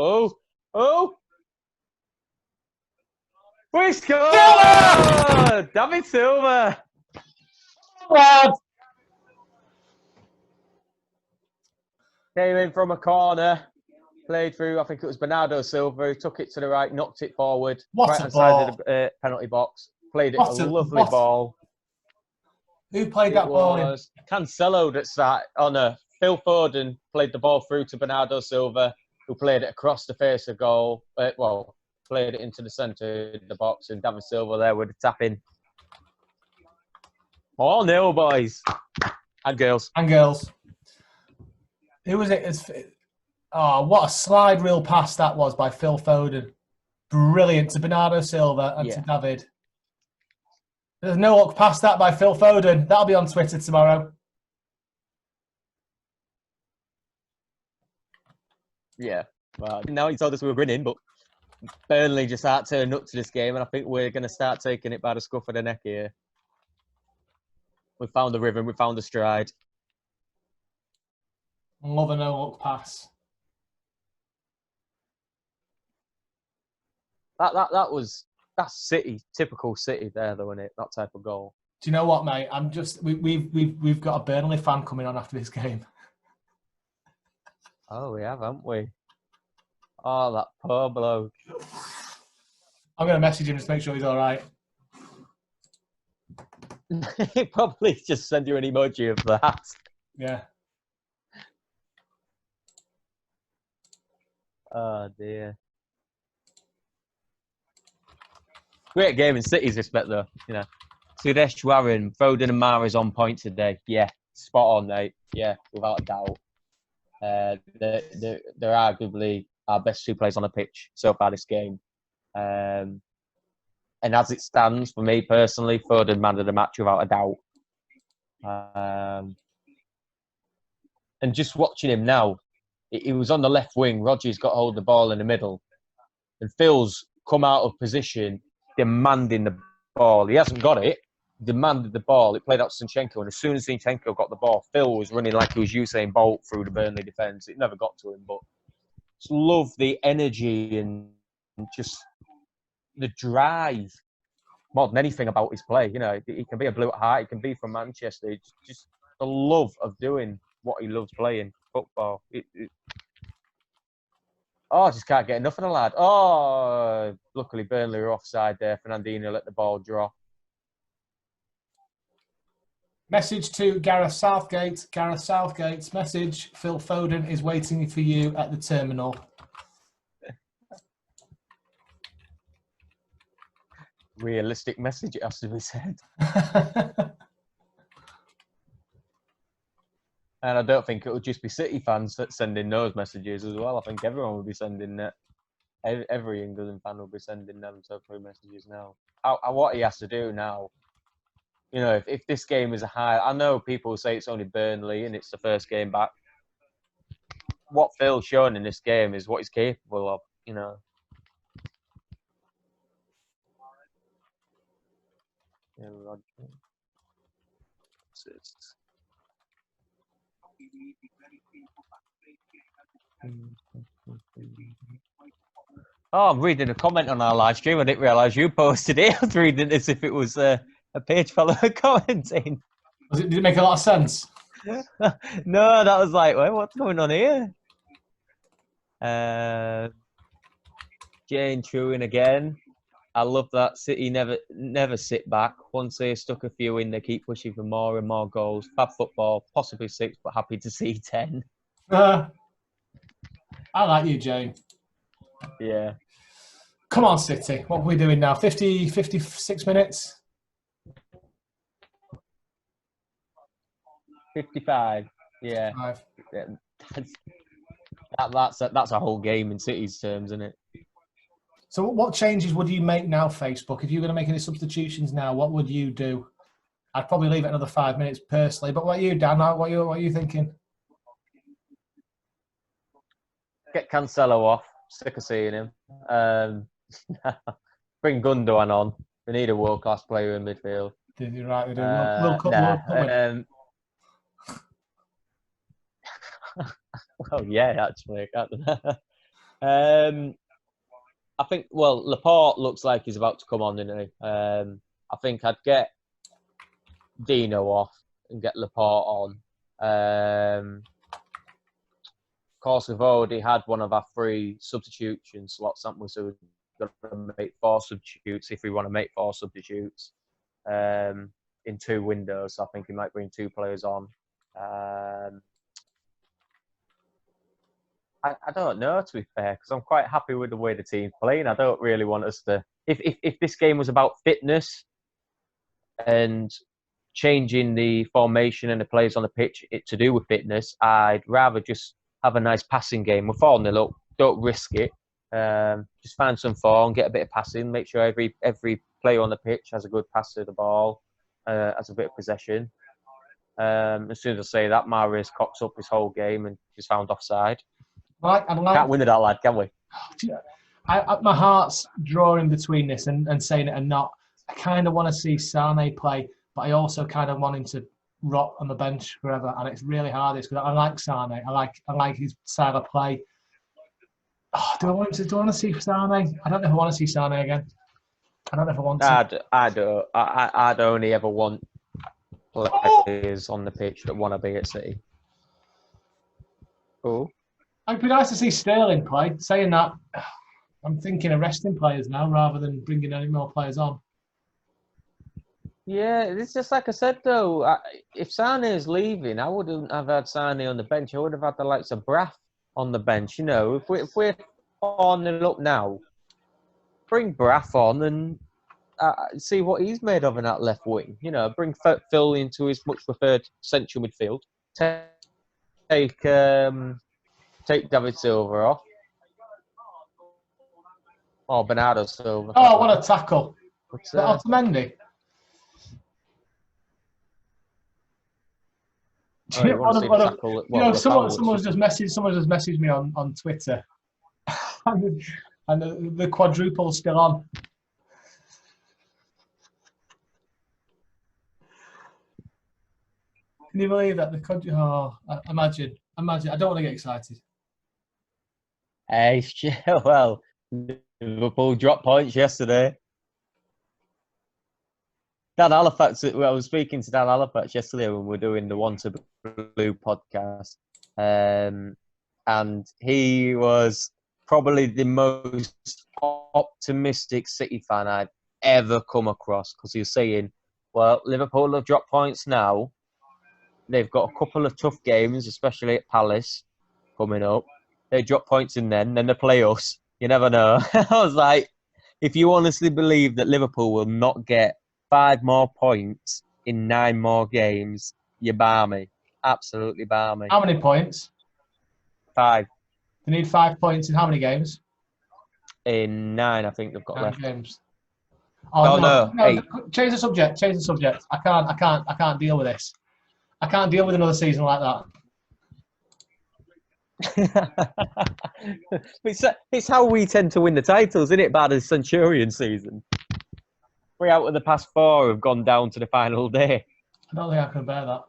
We scored! David Silva! Came in from a corner, played through, I think it was Bernardo Silva, who took it to the right, knocked it forward, right-hand side of the penalty box, played it a lovely ball. Who played that ball in? Cancelo that started on Phil Foden played the ball through to Bernardo Silva, who played it across the face of goal, played it into the centre of the box, and David Silva there with the tap-in. 4-0, boys. And girls. Who was it? What a slide reel pass that was by Phil Foden. Brilliant to Bernardo Silva and to David. There's no look past that by Phil Foden. That'll be on Twitter tomorrow. Yeah. Well, now he told us we were winning, but Burnley just aren't turning up to this game, and I think we're going to start taking it by the scruff of the neck here. We found the rhythm. We found the stride. Love a no-look pass. That's City, typical City there, though, isn't it? That type of goal. Do you know what, mate? We've got a Burnley fan coming on after this game. Oh, we have, haven't we? Oh, that poor bloke. I'm going to message him just to make sure he's all right. He probably just send you an emoji of that. Yeah. Oh, dear. Great game in City's respect, though. You know, Sudesh, Warren, Foden and Mahrez on point today. Yeah, spot on, mate. Yeah, without a doubt. They're arguably our best two players on the pitch so far this game. And as it stands, for me personally, Foden man of the match without a doubt. And just watching him now, he was on the left wing. Rodgers got hold of the ball in the middle. And Phil's come out of position, demanding the ball. He hasn't got it, demanded the ball. It played out to Zinchenko. And as soon as Zinchenko got the ball, Phil was running like he was Usain Bolt through the Burnley defence. It never got to him, but just love the energy and just the drive more than anything about his play. You know, he can be a blue at heart. He can be from Manchester. It's just the love of doing what he loves playing, football. I just can't get enough of the lad. Oh, luckily Burnley were offside there. Fernandinho let the ball drop. Message to Gareth Southgate. Gareth Southgate's message. Phil Foden is waiting for you at the terminal. Realistic message, it has to be said. And I don't think it would just be City fans that sending those messages as well. I think everyone would be sending that. Every England fan will be sending them through messages now. What he has to do now, you know, if this game is a high, I know people say it's only Burnley and it's the first game back. What Phil's shown in this game is what he's capable of, you know. Yeah, Roger. Oh, I'm reading a comment on our live stream. I didn't realise you posted it. I was reading it as if it was a page follower commenting. Did it make a lot of sense? No, that was like, wait, what's going on here? Jane Truin again. I love that. City never sit back. Once they stuck a few in, they keep pushing for more and more goals. Fab football, possibly 6, but happy to see 10. I like you, Jane. Yeah. Come on, City. What are we doing now? 56 minutes? 55. Yeah. 5. That's a whole game in City's terms, isn't it? So what changes would you make now, Facebook? If you were going to make any substitutions now, what would you do? I'd probably leave it another 5 minutes personally. But what are you, Dan? What are you thinking? Get Cancelo off. Sick of seeing him. Bring Gundogan on. We need a world-class player in midfield. You're right, we do. World Cup. Well, yeah, actually. I think, well, Laporte looks like he's about to come on, doesn't he? I think I'd get Dino off and get Laporte on. Of course, we've already had one of our 3 substitution slots, haven't we? So we've got to make 4 substitutes if we want to make 4 substitutes in 2 windows. So I think he might bring 2 players on. I don't know, to be fair, because I'm quite happy with the way the team's playing. I don't really want us to... If this game was about fitness and changing the formation and the players on the pitch to do with fitness, I'd rather just have a nice passing game. We're 4-0 up. Don't risk it. Just find some form, get a bit of passing, make sure every player on the pitch has a good pass to the ball, has a bit of possession. As soon as I say that, Mahrez cocks up his whole game and is found offside. Can't win with that lad, can we? My heart's drawing between this and saying it and not. I kind of want to see Sane play, but I also kind of want him to rot on the bench forever, and it's really hard because I like Sane. I like his style of play. Oh, do I want to see Sane? I don't know if I want to see Sane again. I don't know if I want to. I don't. I'd only ever want players on the pitch that want to be at City. Oh. It'd be nice to see Sterling play. Saying that, I'm thinking of resting players now rather than bringing any more players on. Yeah, it's just like I said though. If Sane is leaving, I wouldn't have had Sane on the bench. I would have had the likes of Braff on the bench. You know, if we're on and up now, bring Braff on and see what he's made of in that left wing. You know, bring Phil into his much preferred central midfield. Take David Silva off. Oh, Bernardo Silva. Oh, what a tackle. Is that Otamendi? Someone's just messaged me on Twitter. and the quadruple's still on. Can you believe that? Imagine. I don't want to get excited. Hey, well, Liverpool dropped points yesterday. Dan Halifax, I was speaking to Dan Halifax yesterday when we were doing the One to Blue podcast. And he was probably the most optimistic City fan I've ever come across because he was saying, well, Liverpool have dropped points now. They've got a couple of tough games, especially at Palace coming up. They drop points in then they play us. You never know. I was like, if you honestly believe that Liverpool will not get 5 more points in 9 more games, you're balmy. Absolutely balmy. How many points? 5 They need 5 points in how many games? in 9, I think they've got 9 left. games. Oh, no, 8. Change the subject. Change the subject. I can't deal with this. I can't deal with another season like that. It's how we tend to win the titles, isn't it? Bad as Centurion season. 3 out of the past 4 have gone down to the final day. I don't think I can bear that.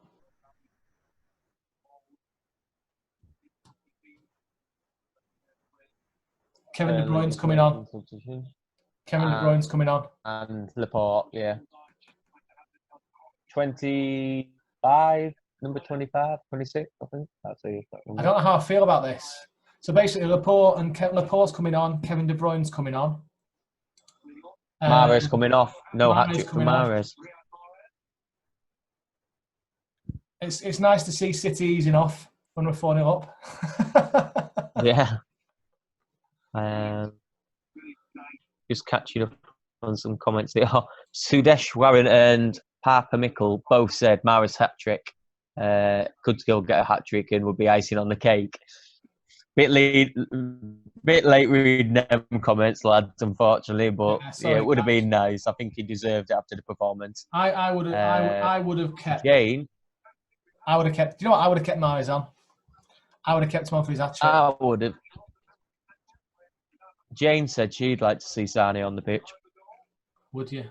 Kevin De Bruyne's coming on. Kevin De Bruyne's coming on. And Laporte, yeah. 25, number 25, 26, I think. That's it. I don't know how I feel about this. So basically, Laporte's coming on. Kevin De Bruyne's coming on. Mahrez coming off. No Mahrez hat-trick for coming off. Mahrez. It's nice to see City easing off when we're 4-0 up. Yeah. Just catching up on some comments there. Sudesh Warren and Parker Mickle both said Mahrez hat-trick could still get a hat-trick and would be icing on the cake. Bit late reading them comments, lads, unfortunately, but yeah, it would have been nice. I think he deserved it after the performance. I would have kept. Jane, I would have kept. Do you know what? I would have kept Mahrez on. I would have kept him on for his hat-trick. I would have. Jane said she'd like to see Sane on the pitch. Would you?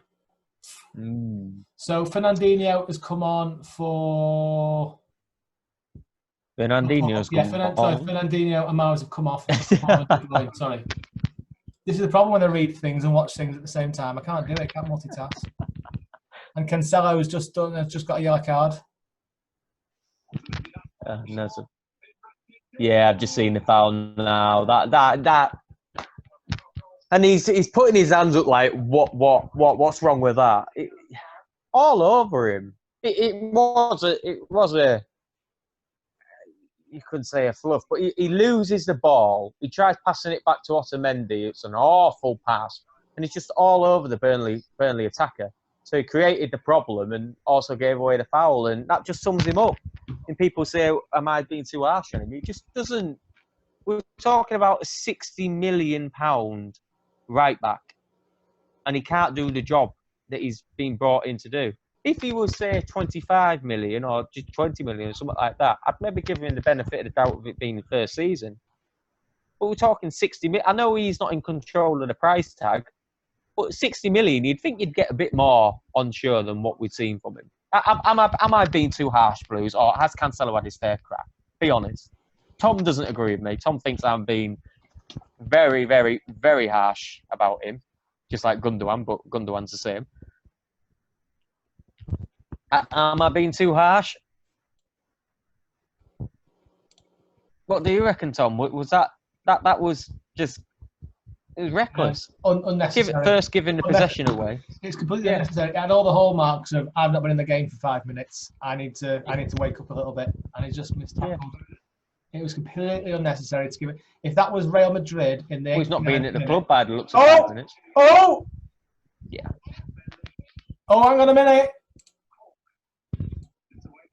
Mm. So Fernandinho has come on for. Fernandinho's yeah, come on. Fernandinho and Mahrez have come off. Sorry. This is the problem when I read things and watch things at the same time. I can't do it. I can't multitask. And Cancelo's just got a yellow card. No, so. Yeah, I've just seen the foul now. That. And he's putting his hands up like, what's wrong with that? All over him. It was a. You couldn't say a fluff, but he loses the ball. He tries passing it back to Otamendi. It's an awful pass, and it's just all over the Burnley attacker. So he created the problem and also gave away the foul, and that just sums him up. And people say, "Am I being too harsh on him?" He just doesn't. We're talking about a £60 million right back, and he can't do the job that he's been brought in to do. If he was, say, 25 million or just 20 million or something like that, I'd maybe give him the benefit of the doubt of it being the first season. But we're talking 60 million. I know he's not in control of the price tag, but 60 million, you'd think you'd get a bit more on show than what we've seen from him. Am I being too harsh, Blues, or has Cancelo had his fair crack? Be honest. Tom doesn't agree with me. Tom thinks I'm being very, very, very harsh about him, just like Gundogan, but Gundogan's the same. Am I being too harsh? What do you reckon, Tom? Was that was just, it was reckless. Unnecessary. Giving the possession away. It's completely unnecessary. It had all the hallmarks of I've not been in the game for 5 minutes. I need to wake up a little bit, and he just missed tackle. Yeah. It was completely unnecessary to give it. If that was Real Madrid in the, he's not been at the club by the looks of 5 minutes. Oh, yeah. Oh, hang on a minute.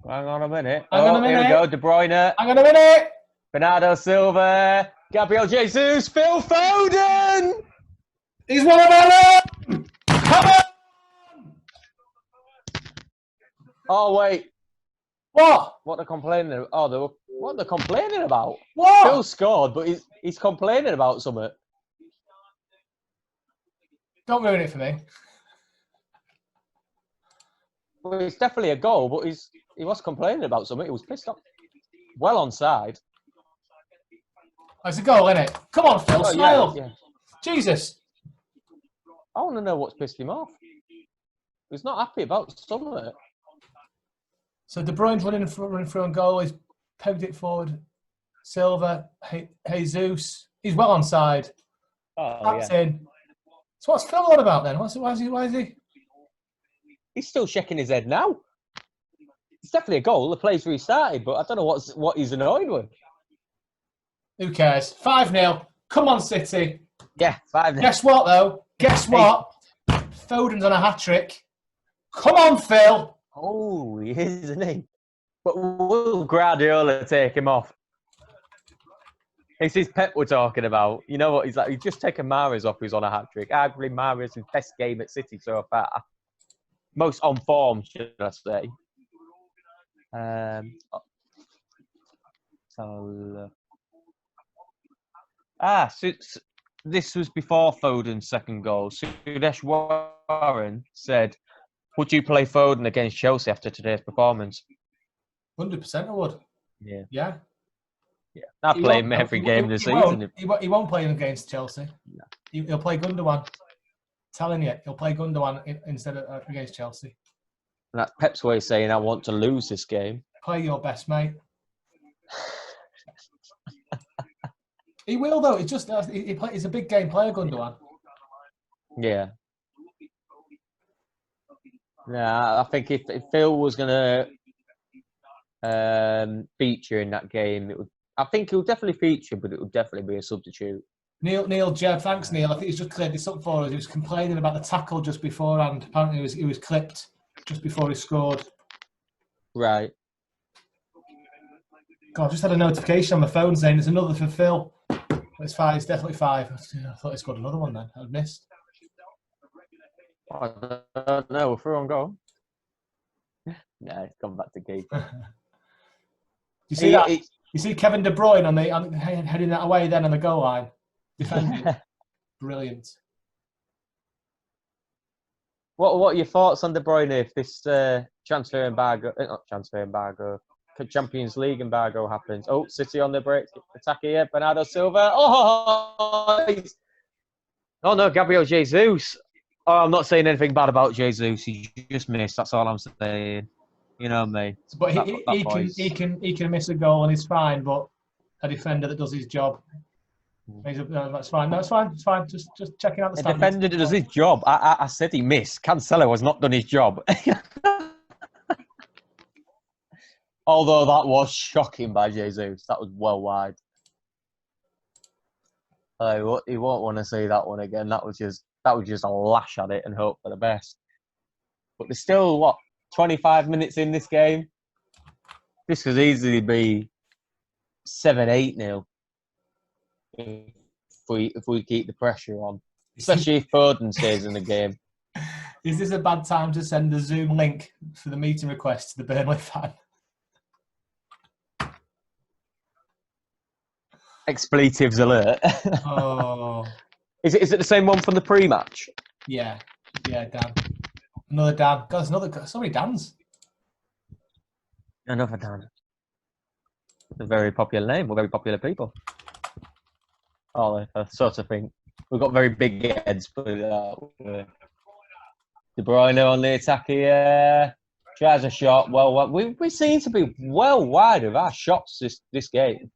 Hang on a minute. Here we go. De Bruyne. Hang on a minute. Bernardo Silva. Gabriel Jesus. Phil Foden. He's one of them. Come on. Oh, wait. What? What they're complaining about? Oh, what they're complaining about? What? Phil scored, but he's complaining about something. Don't ruin it for me. Well, it's definitely a goal, but he was complaining about something. He was pissed off. Well onside. Oh, it's a goal, isn't it? Come on, Phil, smile. Yeah. Jesus. I want to know what's pissed him off. He's not happy about something. So De Bruyne's running through on goal. He's pegged it forward. Silva, Jesus. He's well onside. That's in. So what's Phil on about then? Why is he? He's still shaking his head now. It's definitely a goal. The play's restarted, but I don't know what he's annoyed with. Who cares? 5-0. Come on, City. Yeah, 5-0. Guess what, though? Guess what? Foden's on a hat-trick. Come on, Phil. Oh, he is, isn't he? But will Guardiola take him off? It's his Pep we're talking about. You know what? He's like, he's just taken Mahrez off who's on a hat-trick. Arguably Mahrez' best game at City so far. Most on form, should I say. This was before Foden's second goal. Sudesh Warren said, would you play Foden against Chelsea after today's performance? 100% I would. Yeah. Yeah. Yeah. I play him every game this season. He won't play him against Chelsea. No. He'll play Gundogan. Telling you, he'll play Gundogan instead of against Chelsea. And that's Pep's way of saying, I want to lose this game. Play your best, mate. He will, though. It's just he's a big game player, Gundogan. Yeah. Yeah, I think if Phil was going to feature in that game, I think he'll definitely feature, but it would definitely be a substitute. Neil, Jeb, thanks, Neil. I think he's just cleared this up for us. He was complaining about the tackle just beforehand. Apparently, he was clipped just before he scored. Right. God, I just had a notification on my phone saying there's another for Phil. It's 5. It's definitely 5. I thought he scored another one then. I'd missed. I don't know. We're through on goal. No, it's gone back to keeper. You see that? You see Kevin De Bruyne on heading that away then on the goal line, defending. Brilliant. What are your thoughts on De Bruyne if this Champions League embargo happens? Oh, City on the break, attack here, Bernardo Silva. Oh no, Gabriel Jesus. Oh, I'm not saying anything bad about Jesus. He just missed. That's all I'm saying. You know me. But he can miss a goal and he's fine. But a defender that does his job, that's fine. No, it's fine. It's fine. Just checking out the standards. A defender that does his job. I said he missed. Cancelo has not done his job. Although that was shocking by Jesus. That was well wide. He won't want to see that one again. That was just a lash at it and hope for the best. But there's still 25 minutes in this game. This could easily be 7-8-0 if we keep the pressure on, especially if Foden stays in the game. Is this a bad time to send a Zoom link for the meeting request to the Burnley fan? Expletives alert. Oh. Is it the same one from the pre-match? Yeah, Dan. Another Dan. God, so many Dans. Another Dan. It's a very popular name. We're very popular people. Oh, I sort of think we've got very big heads. But De Bruyne on the attack here. Tries a shot. Well, we seem to be well wide of our shots this game.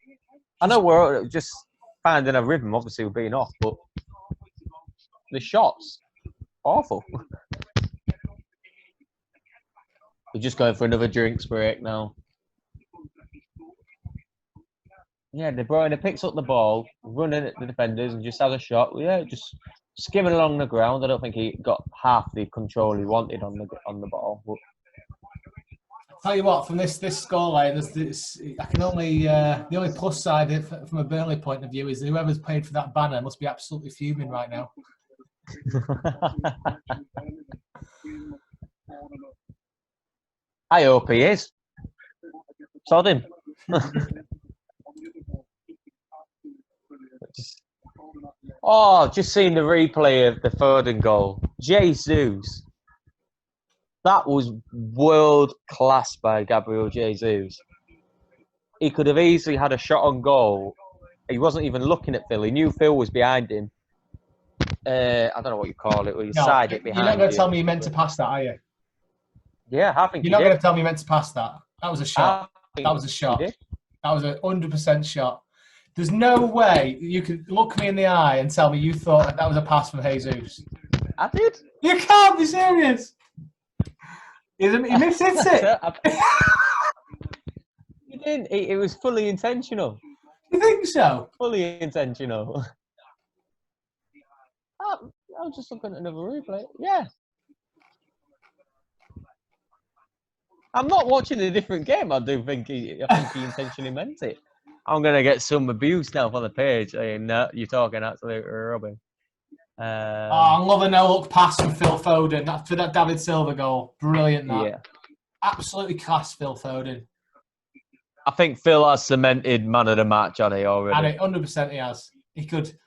I know we're just finding a rhythm. Obviously, we're being off, but the shots, awful. We're just going for another drinks break now. Yeah, De Bruyne picks up the ball, running at the defenders, and just has a shot. Yeah, just skimming along the ground. I don't think he got half the control he wanted on the ball. But tell you what, from this scoreline, I can only the only plus side from a Burnley point of view is that whoever's paid for that banner must be absolutely fuming right now. I hope he is. Sod him. Just seeing the replay of the Foden goal. Jesus. That was world class by Gabriel Jesus. He could have easily had a shot on goal. He wasn't even looking at Phil. He knew Phil was behind him. I don't know what you call it. Where you side it behind you. You're not going to tell me you meant to pass that, are you? Yeah, I think you're not going to tell me you meant to pass that. That was a shot. That was a shot. That was a 100% shot. There's no way you could look me in the eye and tell me you thought that was a pass from Jesus. I did. You can't be serious. He missed it. He didn't. It was fully intentional. You think so? Fully intentional. I was just looking at another replay. Yeah. I'm not watching a different game. I think he intentionally meant it. I'm gonna get some abuse now from the page saying no, you're talking absolute rubbish. I'm loving no-look pass from Phil Foden. That's for that David Silva goal. Brilliant, that. Yeah. Absolutely class, Phil Foden. I think Phil has cemented man of the match on it already. And 100% he has. He could...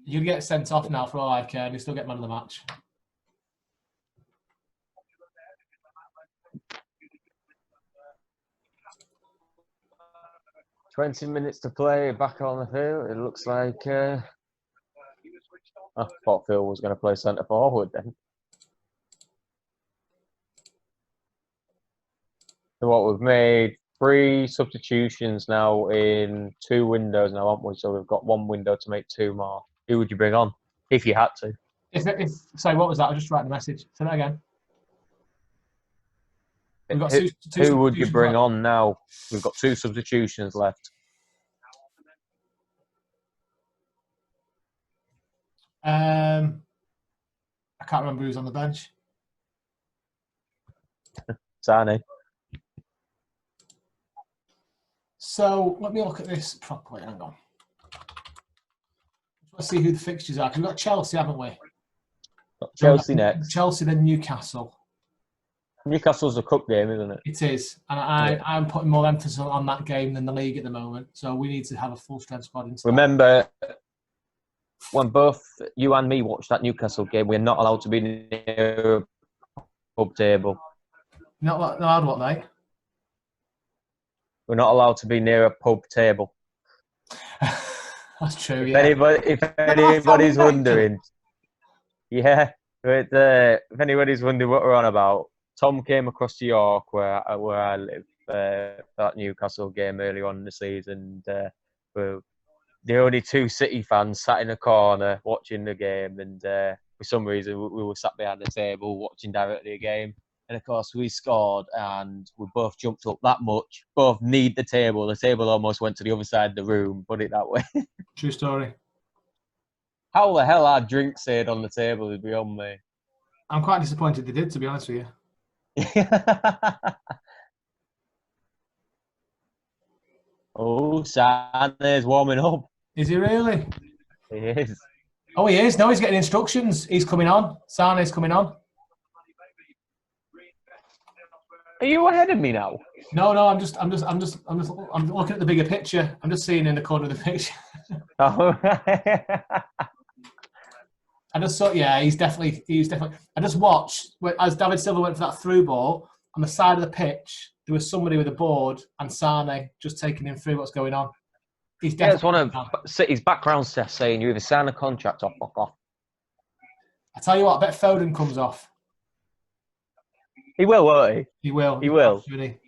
You'd get sent off now for all I care and he'd still get man of the match. "20 minutes to play, back on the field. It looks like I thought Phil was going to play centre forward then. So what we've made 3 substitutions now in 2 windows now, haven't we? So we've got 1 window to make 2 more. Who would you bring on if you had to? Sorry, what was that? I was just writing a message. Say that again. We've got two who would you substitutions bring left. on now? We've got 2 substitutions left. I can't remember who's on the bench. Sane. So let me look at this properly. Hang on. Let's see who the fixtures are. 'Cause we've got Chelsea, haven't we? Chelsea next. Chelsea, then Newcastle. Newcastle's a cup game, isn't it? It is, and I'm putting more emphasis on that game than the league at the moment. So we need to have a full strength squad instead. Remember, when both you and me watched that Newcastle game, we're not allowed to be near a pub table. Not allowed what, mate? We're not allowed to be near a pub table. That's true. If anybody's wondering, if anybody's wondering what we're on about, Tom came across to York, where I live, that Newcastle game early on in the season. We're the only 2 City fans sat in a corner watching the game, and for some reason we were sat behind the table watching directly the game. And of course we scored, and we both jumped up that much. Both need the table. The table almost went to the other side of the room. Put it that way. True story. How the hell our drink stayed on the table is beyond me. I'm quite disappointed they did, to be honest with you. Oh, Sane's warming up. Is he really? He is. Oh, he is. No, he's getting instructions. He's coming on. Sane's coming on. Are you ahead of me now? No, I'm looking at the bigger picture. I'm just seeing in the corner of the picture. Oh. I just saw, he's definitely. I just watched as David Silva went for that through ball on the side of the pitch. There was somebody with a board and Sane just taking him through what's going on. He's definitely. It's one of City's background staff saying you either sign a contract or fuck off. I tell you what, I bet Foden comes off. He will, won't he? He will. He will. Really.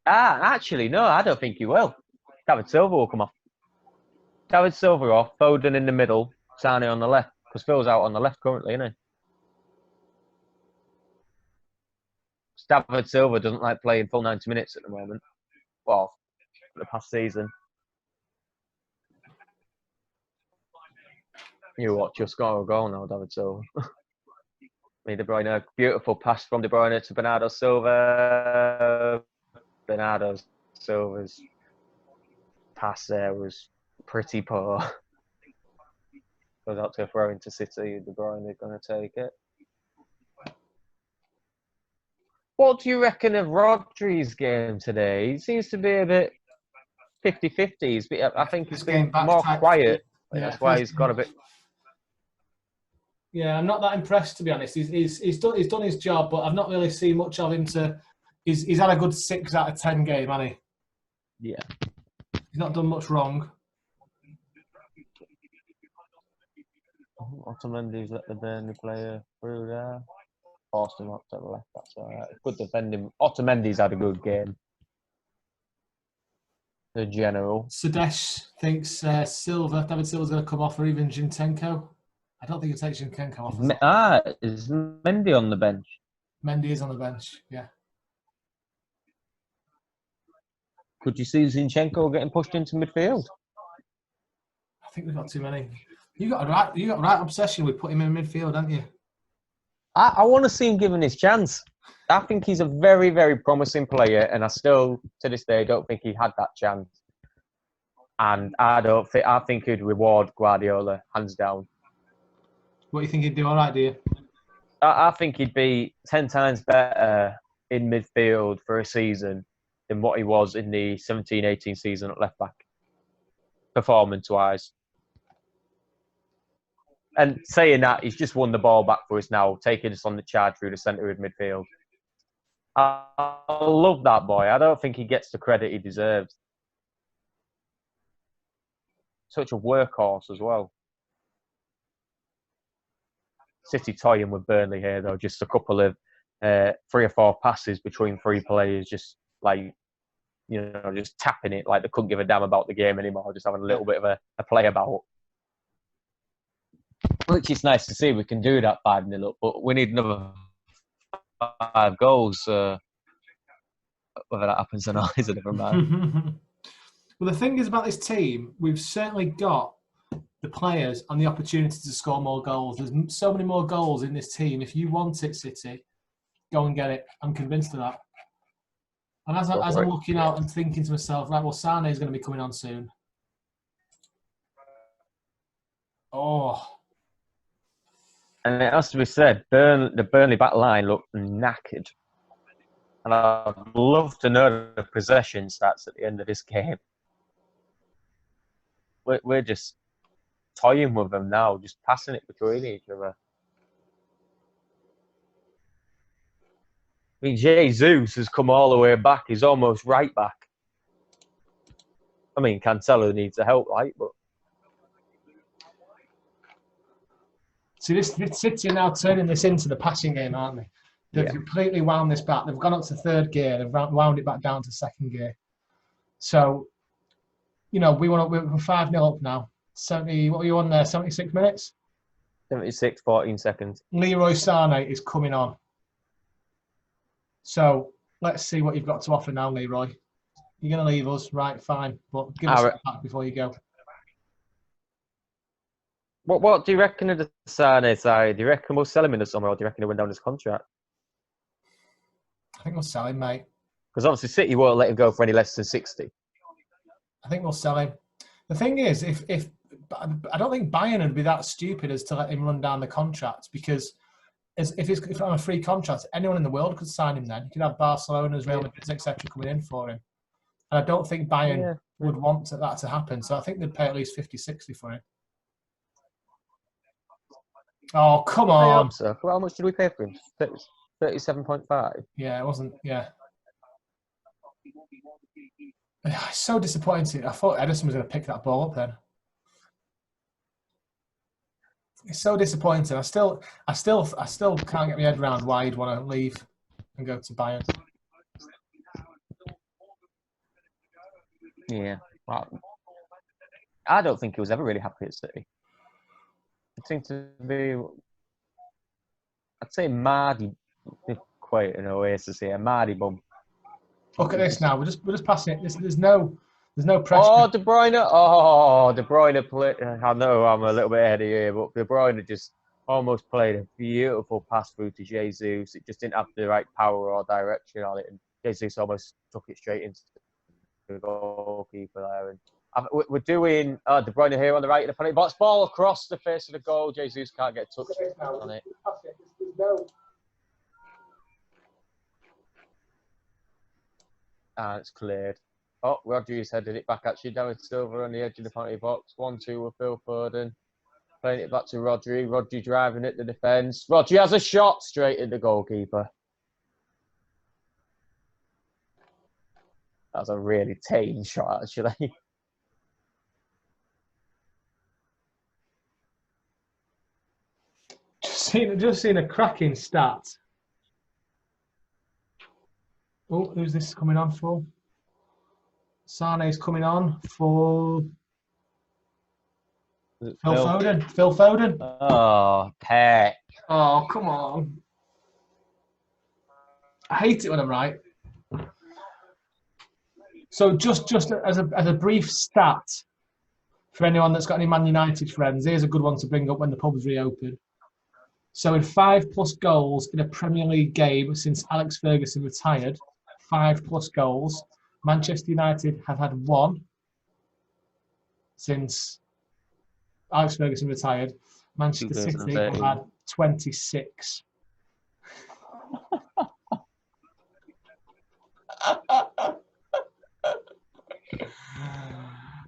Actually, no, I don't think he will. David Silva will come off. David Silva off, Foden in the middle, Sane on the left. Because Phil's out on the left currently, isn't he? David Silva doesn't like playing full 90 minutes at the moment. Well, for the past season. You watch, you'll score a goal now, David Silva. De Bruyne, beautiful pass from De Bruyne to Bernardo Silva. Bernardo Silva's pass there was pretty poor. Goes out to a throw into City. De Bruyne is going to take it. What do you reckon of Rodri's game today? He seems to be a bit 50-50s. I think he's been more quiet. Yeah, that's why he's gone a bit. Yeah, I'm not that impressed, to be honest. He's done his job, but I've not really seen much of him. He's had a good 6 out of 10 game, hasn't he? Yeah. He's not done much wrong. Otamendi's let the Burnley player through there. Forced him up to the left. That's all right. Good defending. Otamendi's had a good game. The general. Sadesh thinks David Silva's going to come off, or even Zinchenko. I don't think he'll take Zinchenko off. Is Mendy on the bench? Mendy is on the bench, yeah. Could you see Zinchenko getting pushed into midfield? I think we've got too many. You got a right obsession with putting him in midfield, haven't you? I want to see him given his chance. I think he's a very, very promising player, and I still, to this day, don't think he had that chance. And I think he'd reward Guardiola, hands down. What do you think he'd do all right, do you? I think he'd be 10 times better in midfield for a season than what he was in the 17-18 season at left back, performance-wise. And saying that, he's just won the ball back for us now, taking us on the charge through the centre of midfield. I love that boy. I don't think he gets the credit he deserves. Such a workhorse as well. City toying with Burnley here, though. Just a couple of 3 or 4 passes between 3 players, just like, just tapping it like they couldn't give a damn about the game anymore, just having a little bit of a play about. Which is nice to see. We can do that 5-0 up, but we need another 5 goals. Whether that happens or not is a different matter. Well, the thing is about this team, we've certainly got the players and the opportunity to score more goals. There's so many more goals in this team. If you want it, City, go and get it. I'm convinced of that. And as I'm looking out and thinking to myself, right, well, Sane is going to be coming on soon. Oh. And it has to be said, the Burnley back line looked knackered. And I'd love to know the possession stats at the end of this game. We're just toying with them now, just passing it between each other. I mean, Jesus has come all the way back. He's almost right back. I mean, Cancelo needs the help, right? But see, this City are now turning this into the passing game, aren't they? They've completely wound this back. They've gone up to 3rd gear. They've wound it back down to 2nd gear. So, we're 5-0 up now. 70. What are you on there? 76 minutes. 76, 14 seconds. Leroy Sane is coming on. So let's see what you've got to offer now, Leroy. You're going to leave us, right? Fine, but give us a back before you go. What do you reckon of the Sane side? Do you reckon we'll sell him in the summer, or do you reckon he'll win down his contract? I think we'll sell him, mate. Because obviously City won't let him go for any less than 60. I think we'll sell him. The thing is, if I don't think Bayern would be that stupid as to let him run down the contract, because if on a free contract, anyone in the world could sign him then. You could have Barcelona's, Real Madrid, etc. coming in for him. And I don't think Bayern would want that to happen. So I think they'd pay at least 50, 60 for him. Oh, come on. I hope so. How much did we pay for him? 37.5? Yeah, it wasn't, So disappointed. I thought Edison was going to pick that ball up then. It's so disappointing. I still can't get my head around why he'd want to leave and go to Bayern. Yeah. Well, I don't think he was ever really happy at City. It seemed to be, I'd say Mardy, quite an oasis here, Mardy bum. Look at this now. We're just passing it. There's no pressure. Oh, De Bruyne. Oh, De Bruyne played. I know I'm a little bit ahead of you, but De Bruyne just almost played a beautiful pass through to Jesus. It just didn't have the right power or direction on it, and Jesus almost took it straight into the goalkeeper there. And we're doing De Bruyne here on the right of the penalty box. Ball across the face of the goal. Jesus can't get touched on it. And it's cleared. Oh, Rodri's headed it back actually. David Silva on the edge of the penalty box. 1-2 with Phil Foden. Playing it back to Rodri. Rodri driving at the defence. Rodri has a shot straight at the goalkeeper. That was a really tame shot actually. Just seen a cracking stat. Oh, who's this coming on for? Sane's coming on for Phil Foden. Phil Foden. Oh, Peck. Oh, come on. I hate it when I'm right. So just as a brief stat, For anyone that's got any Man United friends, here's a good one to bring up when the pubs reopen. So in 5+ goals in a Premier League game since Alex Ferguson retired, 5+ goals, Manchester United have had 1 since Alex Ferguson retired. Manchester City have had 26.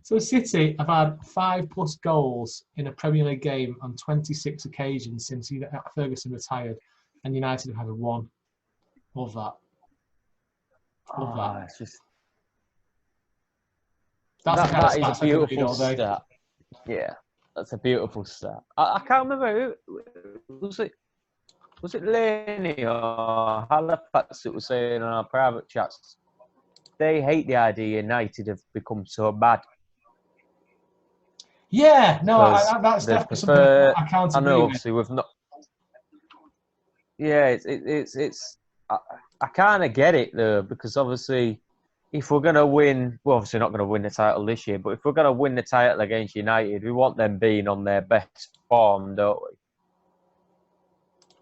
So City have had 5+ goals in a Premier League game on 26 occasions since Ferguson retired, and United have had 1. Love that. Love that. It's just, That is a beautiful stat. Yeah, that's a beautiful stat. I can't remember who was it. Was it Laney or Halifax that was saying on our private chats? They hate the idea United have become so bad. Yeah, no, that's definitely something I can't agree with. Obviously we've not. Yeah, it's. I kind of get it though, because obviously, if we're gonna win, we're obviously not gonna win the title this year, but if we're gonna win the title against United, we want them being on their best form, don't we?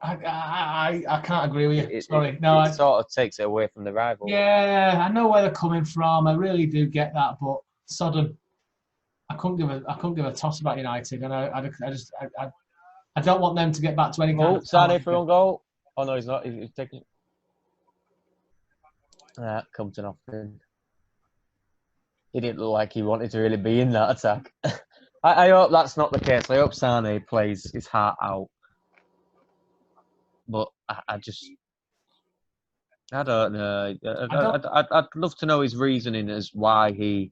I can't agree with you. Sorry, it sort of takes it away from the rival. Yeah, I know where they're coming from. I really do get that, but sudden. I couldn't give a toss about United, and I don't want them to get back to any kind of. Sané for own goal. Oh no, he's not. He's taking. Come to nothing. He didn't look like he wanted to really be in that attack. I hope that's not the case. I hope Sané plays his heart out. But I don't know. I'd love to know his reasoning as why he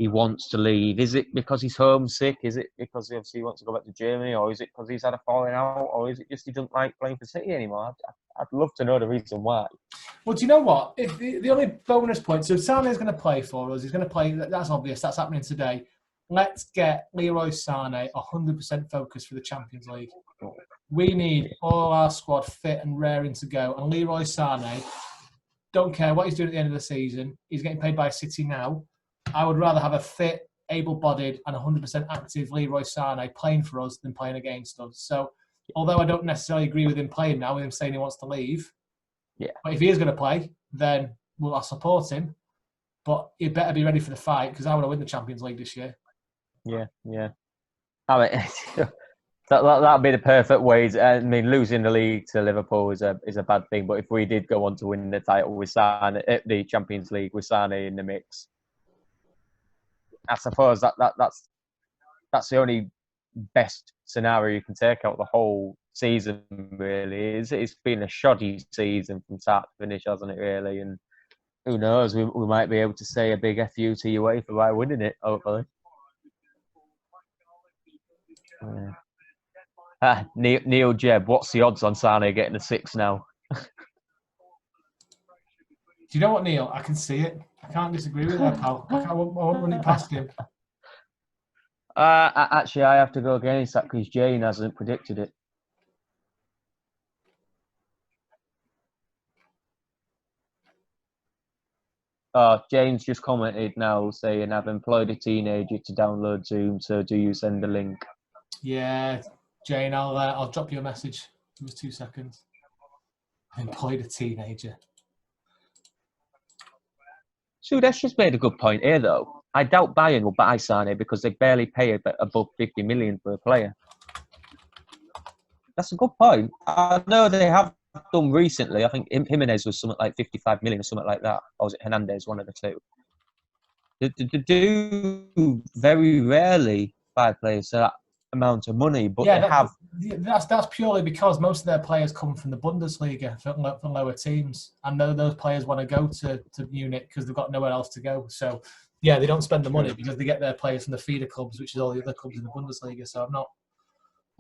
wants to leave. Is it because he's homesick? Is it because obviously he wants to go back to Germany? Or is it because he's had a falling out? Or is it just he doesn't like playing for City anymore? I'd love to know the reason why. Well, do you know what? If the only bonus point, so Sané's going to play for us. He's going to play, that's obvious. That's happening today. Let's get Leroy Sané 100% focused for the Champions League. We need all our squad fit and raring to go. And Leroy Sané, don't care what he's doing at the end of the season. He's getting paid by City now. I would rather have a fit, able-bodied and 100% active Leroy Sané playing for us than playing against us. So, although I don't necessarily agree with him playing now, with him saying he wants to leave, but if he is going to play, then I'll support him. But he better be ready for the fight, because I want to win the Champions League this year. Yeah. I mean, that'd be the perfect way. I mean, losing the league to Liverpool is a bad thing. But if we did go on to win the title with Sané, the Champions League with Sané in the mix, I suppose that's the only best scenario you can take out of the whole season. Really, it's been a shoddy season from start to finish, hasn't it? Really, and who knows? We might be able to say a big FU to UEFA by winning it. Hopefully. Neil Jeb, what's the odds on Sané getting a 6 now? Do you know what, Neil? I can see it. I can't disagree with that, pal. I won't run it past him. Actually, I have to go against that because Jane hasn't predicted it. Jane's just commented now saying, I've employed a teenager to download Zoom, so do you send the link? Yeah, Jane, I'll drop you a message. Give us 2 seconds. I employed a teenager. So that's just made a good point here, though. I doubt Bayern will buy Sané because they barely pay above 50 million for a player. That's a good point. I know they have done recently. I think Jimenez was something like 55 million or something like that. Or was it Hernandez, one of the two? They do very rarely buy players for that amount of money, but they have. That's purely because most of their players come from the Bundesliga, from lower teams, and those players want to go to Munich because they've got nowhere else to go. So, yeah, they don't spend the money because they get their players from the feeder clubs, which is all the other clubs in the Bundesliga. So I'm not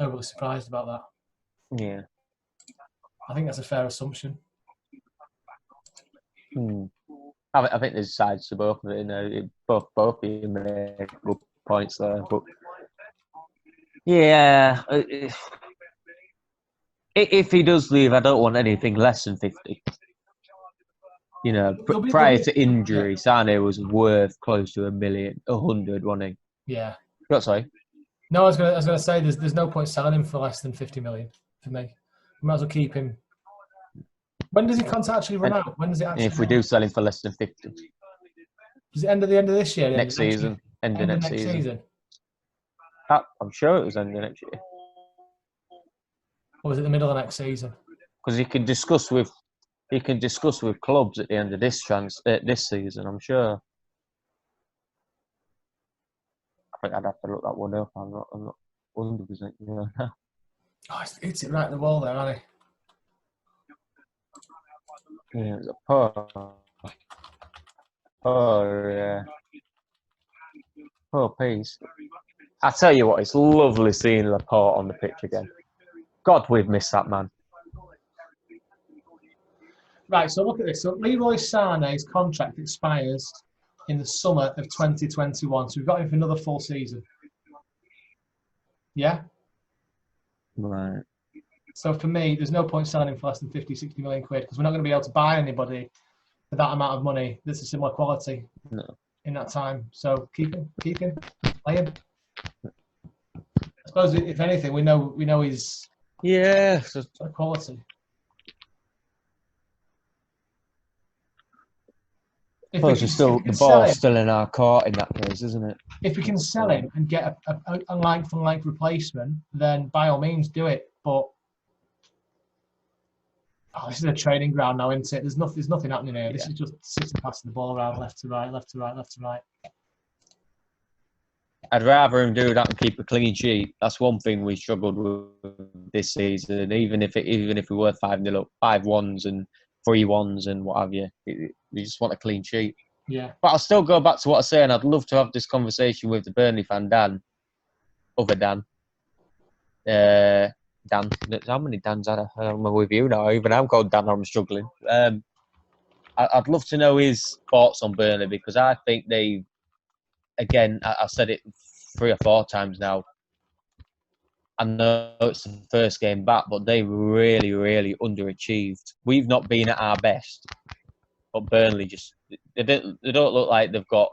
overly surprised about that. Yeah, I think that's a fair assumption. I think there's sides to both of it. You know, both of you make good points there, but. Yeah, if he does leave, I don't want anything less than 50. You know, prior to injury, Sané was worth close to 100, wasn't he? Yeah, What, sorry? No, I was gonna say there's no point selling him for less than 50 million for me. We might as well keep him. When does he contract actually run out? When does it actually? If we do sell him for less than 50, Does it end at the end of this year? The next season, end of next season. I'm sure it was end of next year. Or was it the middle of next season? Because he can discuss with clubs at the end of this season. I'm sure. I think I'd have to look that one up. I'm not 100% sure. Oh, he's hit it right in the wall there, hasn't he? Yeah, it was a poor piece. I tell you what, it's lovely seeing Laporte on the pitch again. God, we've missed that man. Right, so look at this. So Leroy Sané's contract expires in the summer of 2021. So we've got him for another full season. Yeah? Right. So for me, there's no point selling him for less than 50, 60 million quid because we're not going to be able to buy anybody for that amount of money that's a similar quality in that time. So keep him, play him. I suppose if anything, we know he's quality. The ball's still in our court in that case, isn't it? If we can sell him and get a like-for-like replacement, then by all means do it. But this is a training ground now, isn't it? There's nothing happening here. This is just sitting passing the ball around left to right, left to right, left to right. I'd rather him do that and keep a clean sheet. That's one thing we struggled with this season. Even if we were 5-0 up, 5-1s and 3-1s and what have you, we just want a clean sheet. Yeah. But I'll still go back to what I was saying. I'd love to have this conversation with the Burnley fan, Dan. Other Dan. Dan. How many Dans am I with you now? Even I'm called Dan. I'm struggling. I'd love to know his thoughts on Burnley because I think they, again, I've said it 3 or 4 times now. I know it's the first game back, but they really, really underachieved. We've not been at our best, but Burnley they don't look like they've got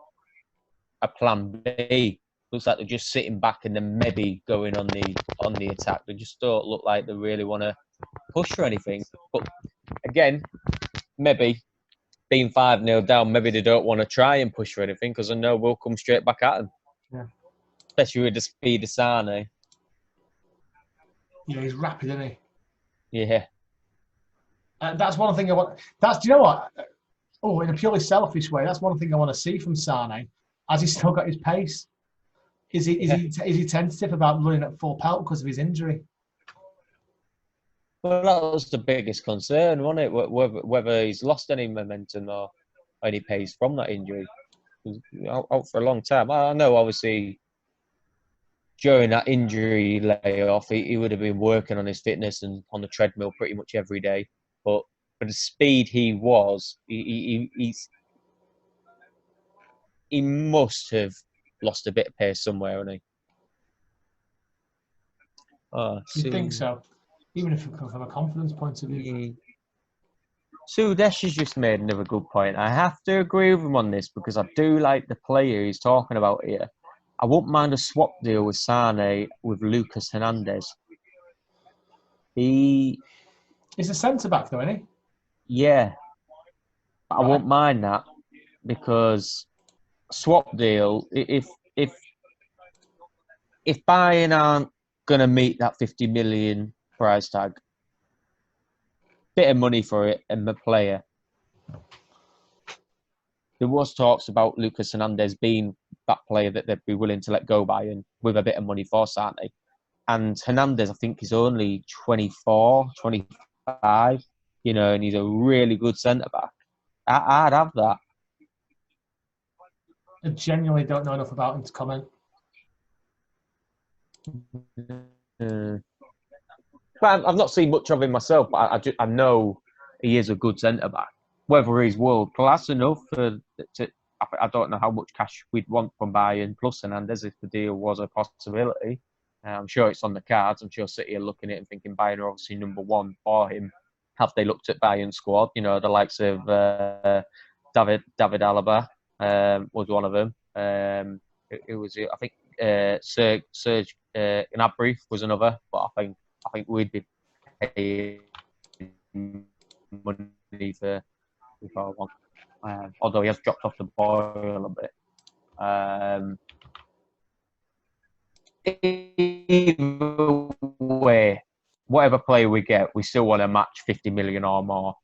a plan B. Looks like they're just sitting back and then maybe going on the attack. They just don't look like they really want to push or anything. But again, maybe being 5-0 down, maybe they don't want to try and push for anything because I know we'll come straight back at them. Yeah. Especially with the speed of Sané. Yeah, he's rapid, isn't he? Yeah. That's one thing I want. Do you know what? Oh, in a purely selfish way, that's one thing I want to see from Sané. Has he still got his pace? Is he tentative about running at full pelt because of his injury? Well, that was the biggest concern, wasn't it? Whether he's lost any momentum or any pace from that injury. He was out for a long time. I know, obviously, during that injury layoff, he would have been working on his fitness and on the treadmill pretty much every day. But for the speed he was, he must have lost a bit of pace somewhere, hasn't he? You think so? Even if it comes from a confidence point of view. Sudesh has just made another good point. I have to agree with him on this because I do like the player he's talking about here. I wouldn't mind a swap deal with Sané with Lucas Hernandez. He's a centre-back though, isn't he? Yeah. But I won't mind that because swap deal, if Bayern aren't going to meet that 50 million price tag, bit of money for it and the player. There was talks about Lucas Hernandez being that player that they'd be willing to let go by and with a bit of money for Sané. And Hernandez, I think, is only 24, 25, and he's a really good centre-back. I'd have that. I genuinely don't know enough about him to comment. But I've not seen much of him myself, but I know he is a good centre-back. Whether he's world class enough I don't know how much cash we'd want from Bayern plus Hernandez if the deal was a possibility. I'm sure it's on the cards. I'm sure City are looking at it and thinking Bayern are obviously number one for him. Have they looked at Bayern's squad? The likes of David Alaba was one of them. It was, I think, Serge Gnabry was another, but I think we'd be paying money for one. Although he has dropped off the boil a little bit. Either way, whatever player we get, we still want to match 50 million or more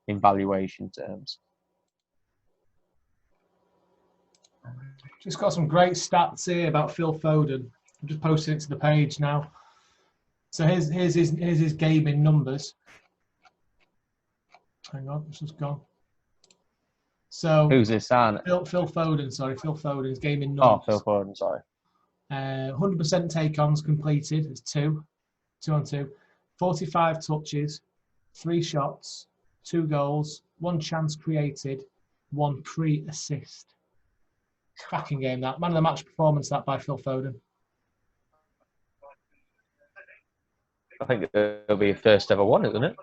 in valuation terms. Just got some great stats here about Phil Foden. I'm just posting it to the page now. So here's his gaming numbers. Hang on, it's just gone. So Who's this, San? Phil Foden, sorry, Phil Foden's gaming numbers. Oh, Phil Foden, sorry. 100% take-ons completed. It's 2 on 2. 45 touches, 3 shots, 2 goals, 1 chance created, 1 pre-assist. Cracking game, that. Man of the match performance, that, by Phil Foden. I think it'll be a first ever one, isn't it?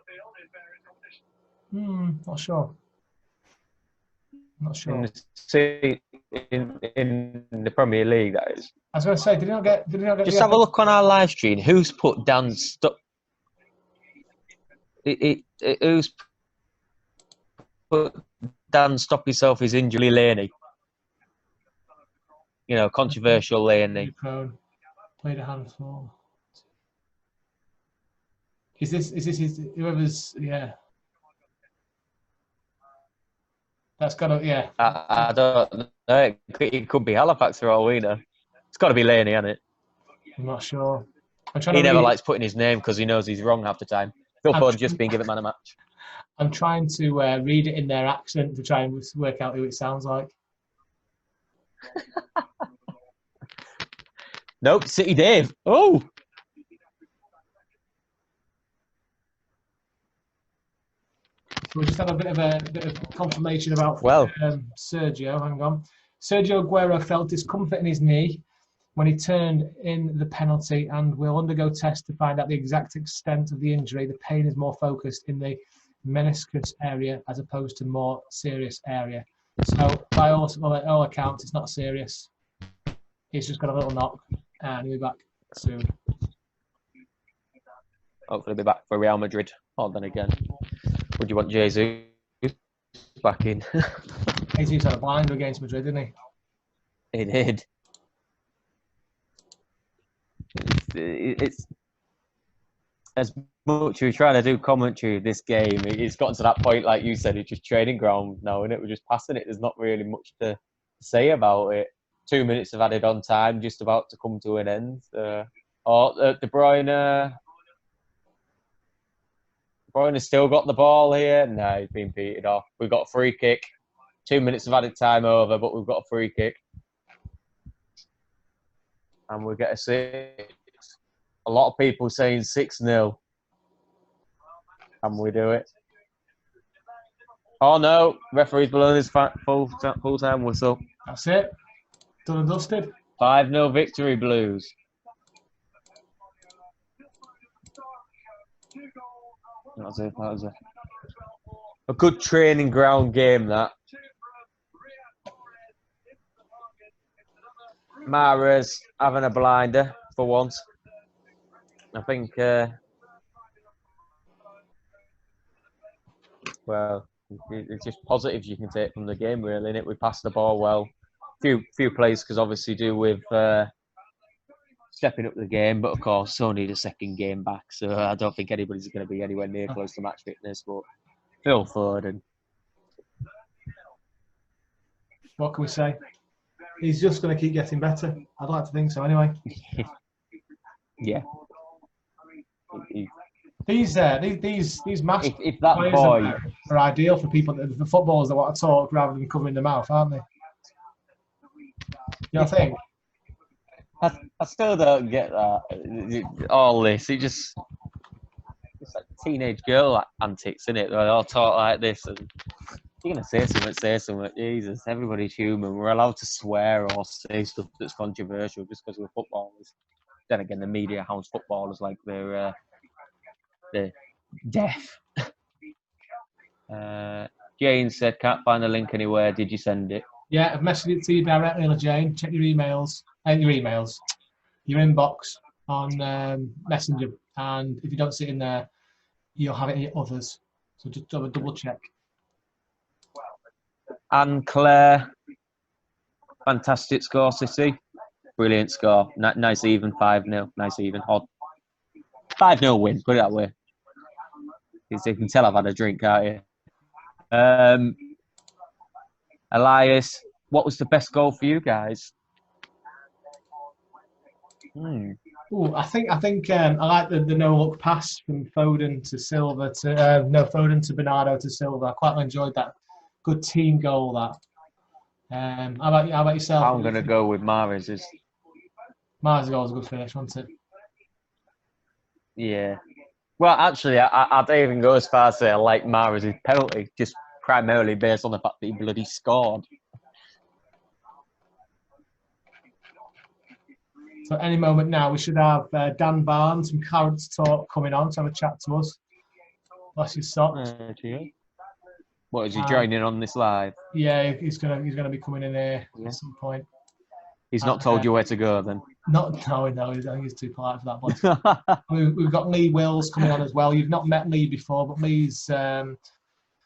Not sure. Not sure. In the Premier League, that is. I was going to say, did he not get? Just have a look on our live stream. Who's put Dan who's put Dan stop yourself his injury, Laney? You know, controversial Laney. Played a handful. Is this his, whoever's, yeah. That's got to, yeah. I don't know. It could be Halifax for all we know. It's got to be Laney, hasn't it? I'm not sure. He never likes putting his name because he knows he's wrong half the time. Phil Foden's just been given man of match. I'm trying to read it in their accent to try and work out who it sounds like. Nope, City Dave. Oh! We'll just have a bit of confirmation about Sergio. Hang on. Sergio Aguero felt discomfort in his knee when he turned in the penalty and will undergo tests to find out the exact extent of the injury. The pain is more focused in the meniscus area as opposed to more serious area. So by all accounts, it's not serious. He's just got a little knock and he'll be back soon. Hopefully he'll be back for Real Madrid. Oh, then again. Would you want Jesus back in? Jesus had a blinder against Madrid, didn't he? He did. It's as much as we're trying to do commentary of this game, it's gotten to that point, like you said, it's just training ground now, and we're just passing it. There's not really much to say about it. 2 minutes of added on time, just about to come to an end. De Bruyne has still got the ball here. No, he's been beaten off. We've got a free kick. 2 minutes of added time over, but we've got a free kick. And we get a 6. A lot of people saying 6-0. And we do it. Oh no, referee's blowing his full-time whistle. That's it. Done and dusted. 5-0 victory, Blues. That was a good training ground game, that. Mahrez having a blinder for once. I think, well, it's just positives you can take from the game, really, innit? We passed the ball well. Few plays because obviously do with stepping up the game, but of course, still need a second game back. So I don't think anybody's going to be anywhere near close to match fitness. But Phil Foden. What can we say? He's just going to keep getting better. I'd like to think so, anyway. Yeah. These match if that players boy are ideal for people, the footballers that want to talk rather than covering their mouth, aren't they? You know, I think. I still don't get that. All this, it's like teenage girl antics, isn't it? They all talk like this, and you're gonna say something. Jesus, everybody's human. We're allowed to swear or say stuff that's controversial just because we're footballers. Then again, the media hounds footballers like they're deaf. Jane said, "Can't find the link anywhere. Did you send it?" Yeah, I've messaged it to you directly, Jane. Check your emails, your inbox on Messenger, and if you don't see it in there, you'll have it in your others. So just have a double check. And Claire, fantastic score, City. Brilliant score. Nice even, 5-0. Nice even. Odd. 5-0 win, put it that way. Because you can tell I've had a drink, can't you? Elias, what was the best goal for you guys? Ooh, I think I like the no look pass from Foden to Silva to Foden to Bernardo to Silva. I quite enjoyed that. Good team goal that. How about yourself? I'm gonna go with Mahrez's. Mahrez's goal was a good finish, wasn't it? Yeah. Well, actually, I don't even go as far as say I like Mahrez's penalty, just primarily based on the fact that he bloody scored. So any moment now, we should have Dan Barnes from Clarence Talk coming on to have a chat to us. Bless his socks. What, is he joining on this live? Yeah, he's gonna be coming in here at some point. He's not told you where to go then? No, I think he's too polite for that. But we've got Lee Wills coming on as well. You've not met Lee before, but Lee's done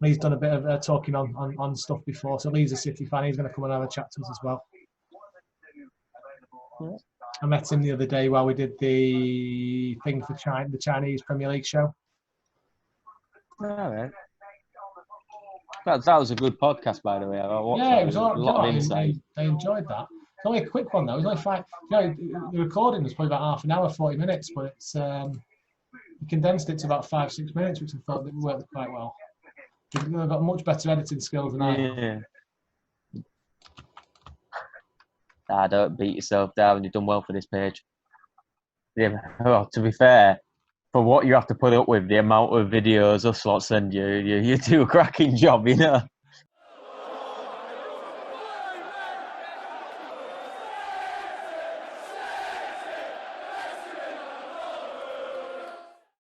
a bit of talking on stuff before. So Lee's a City fan. He's going to come and have a chat to us as well. I met him the other day while we did the thing for the Chinese Premier League show. All right. That was a good podcast, by the way. Yeah, it was a lot of insight. They enjoyed that. It's only a quick one though. It was only 5. The recording was probably about half an hour, 40 minutes, but it's we condensed it to about 5-6 minutes, which I thought that worked quite well. They've got much better editing skills than I have. Don't beat yourself down. You've done well for this page. Yeah. Well, to be fair, for what you have to put up with, the amount of videos us lot send you, you do a cracking job, you know.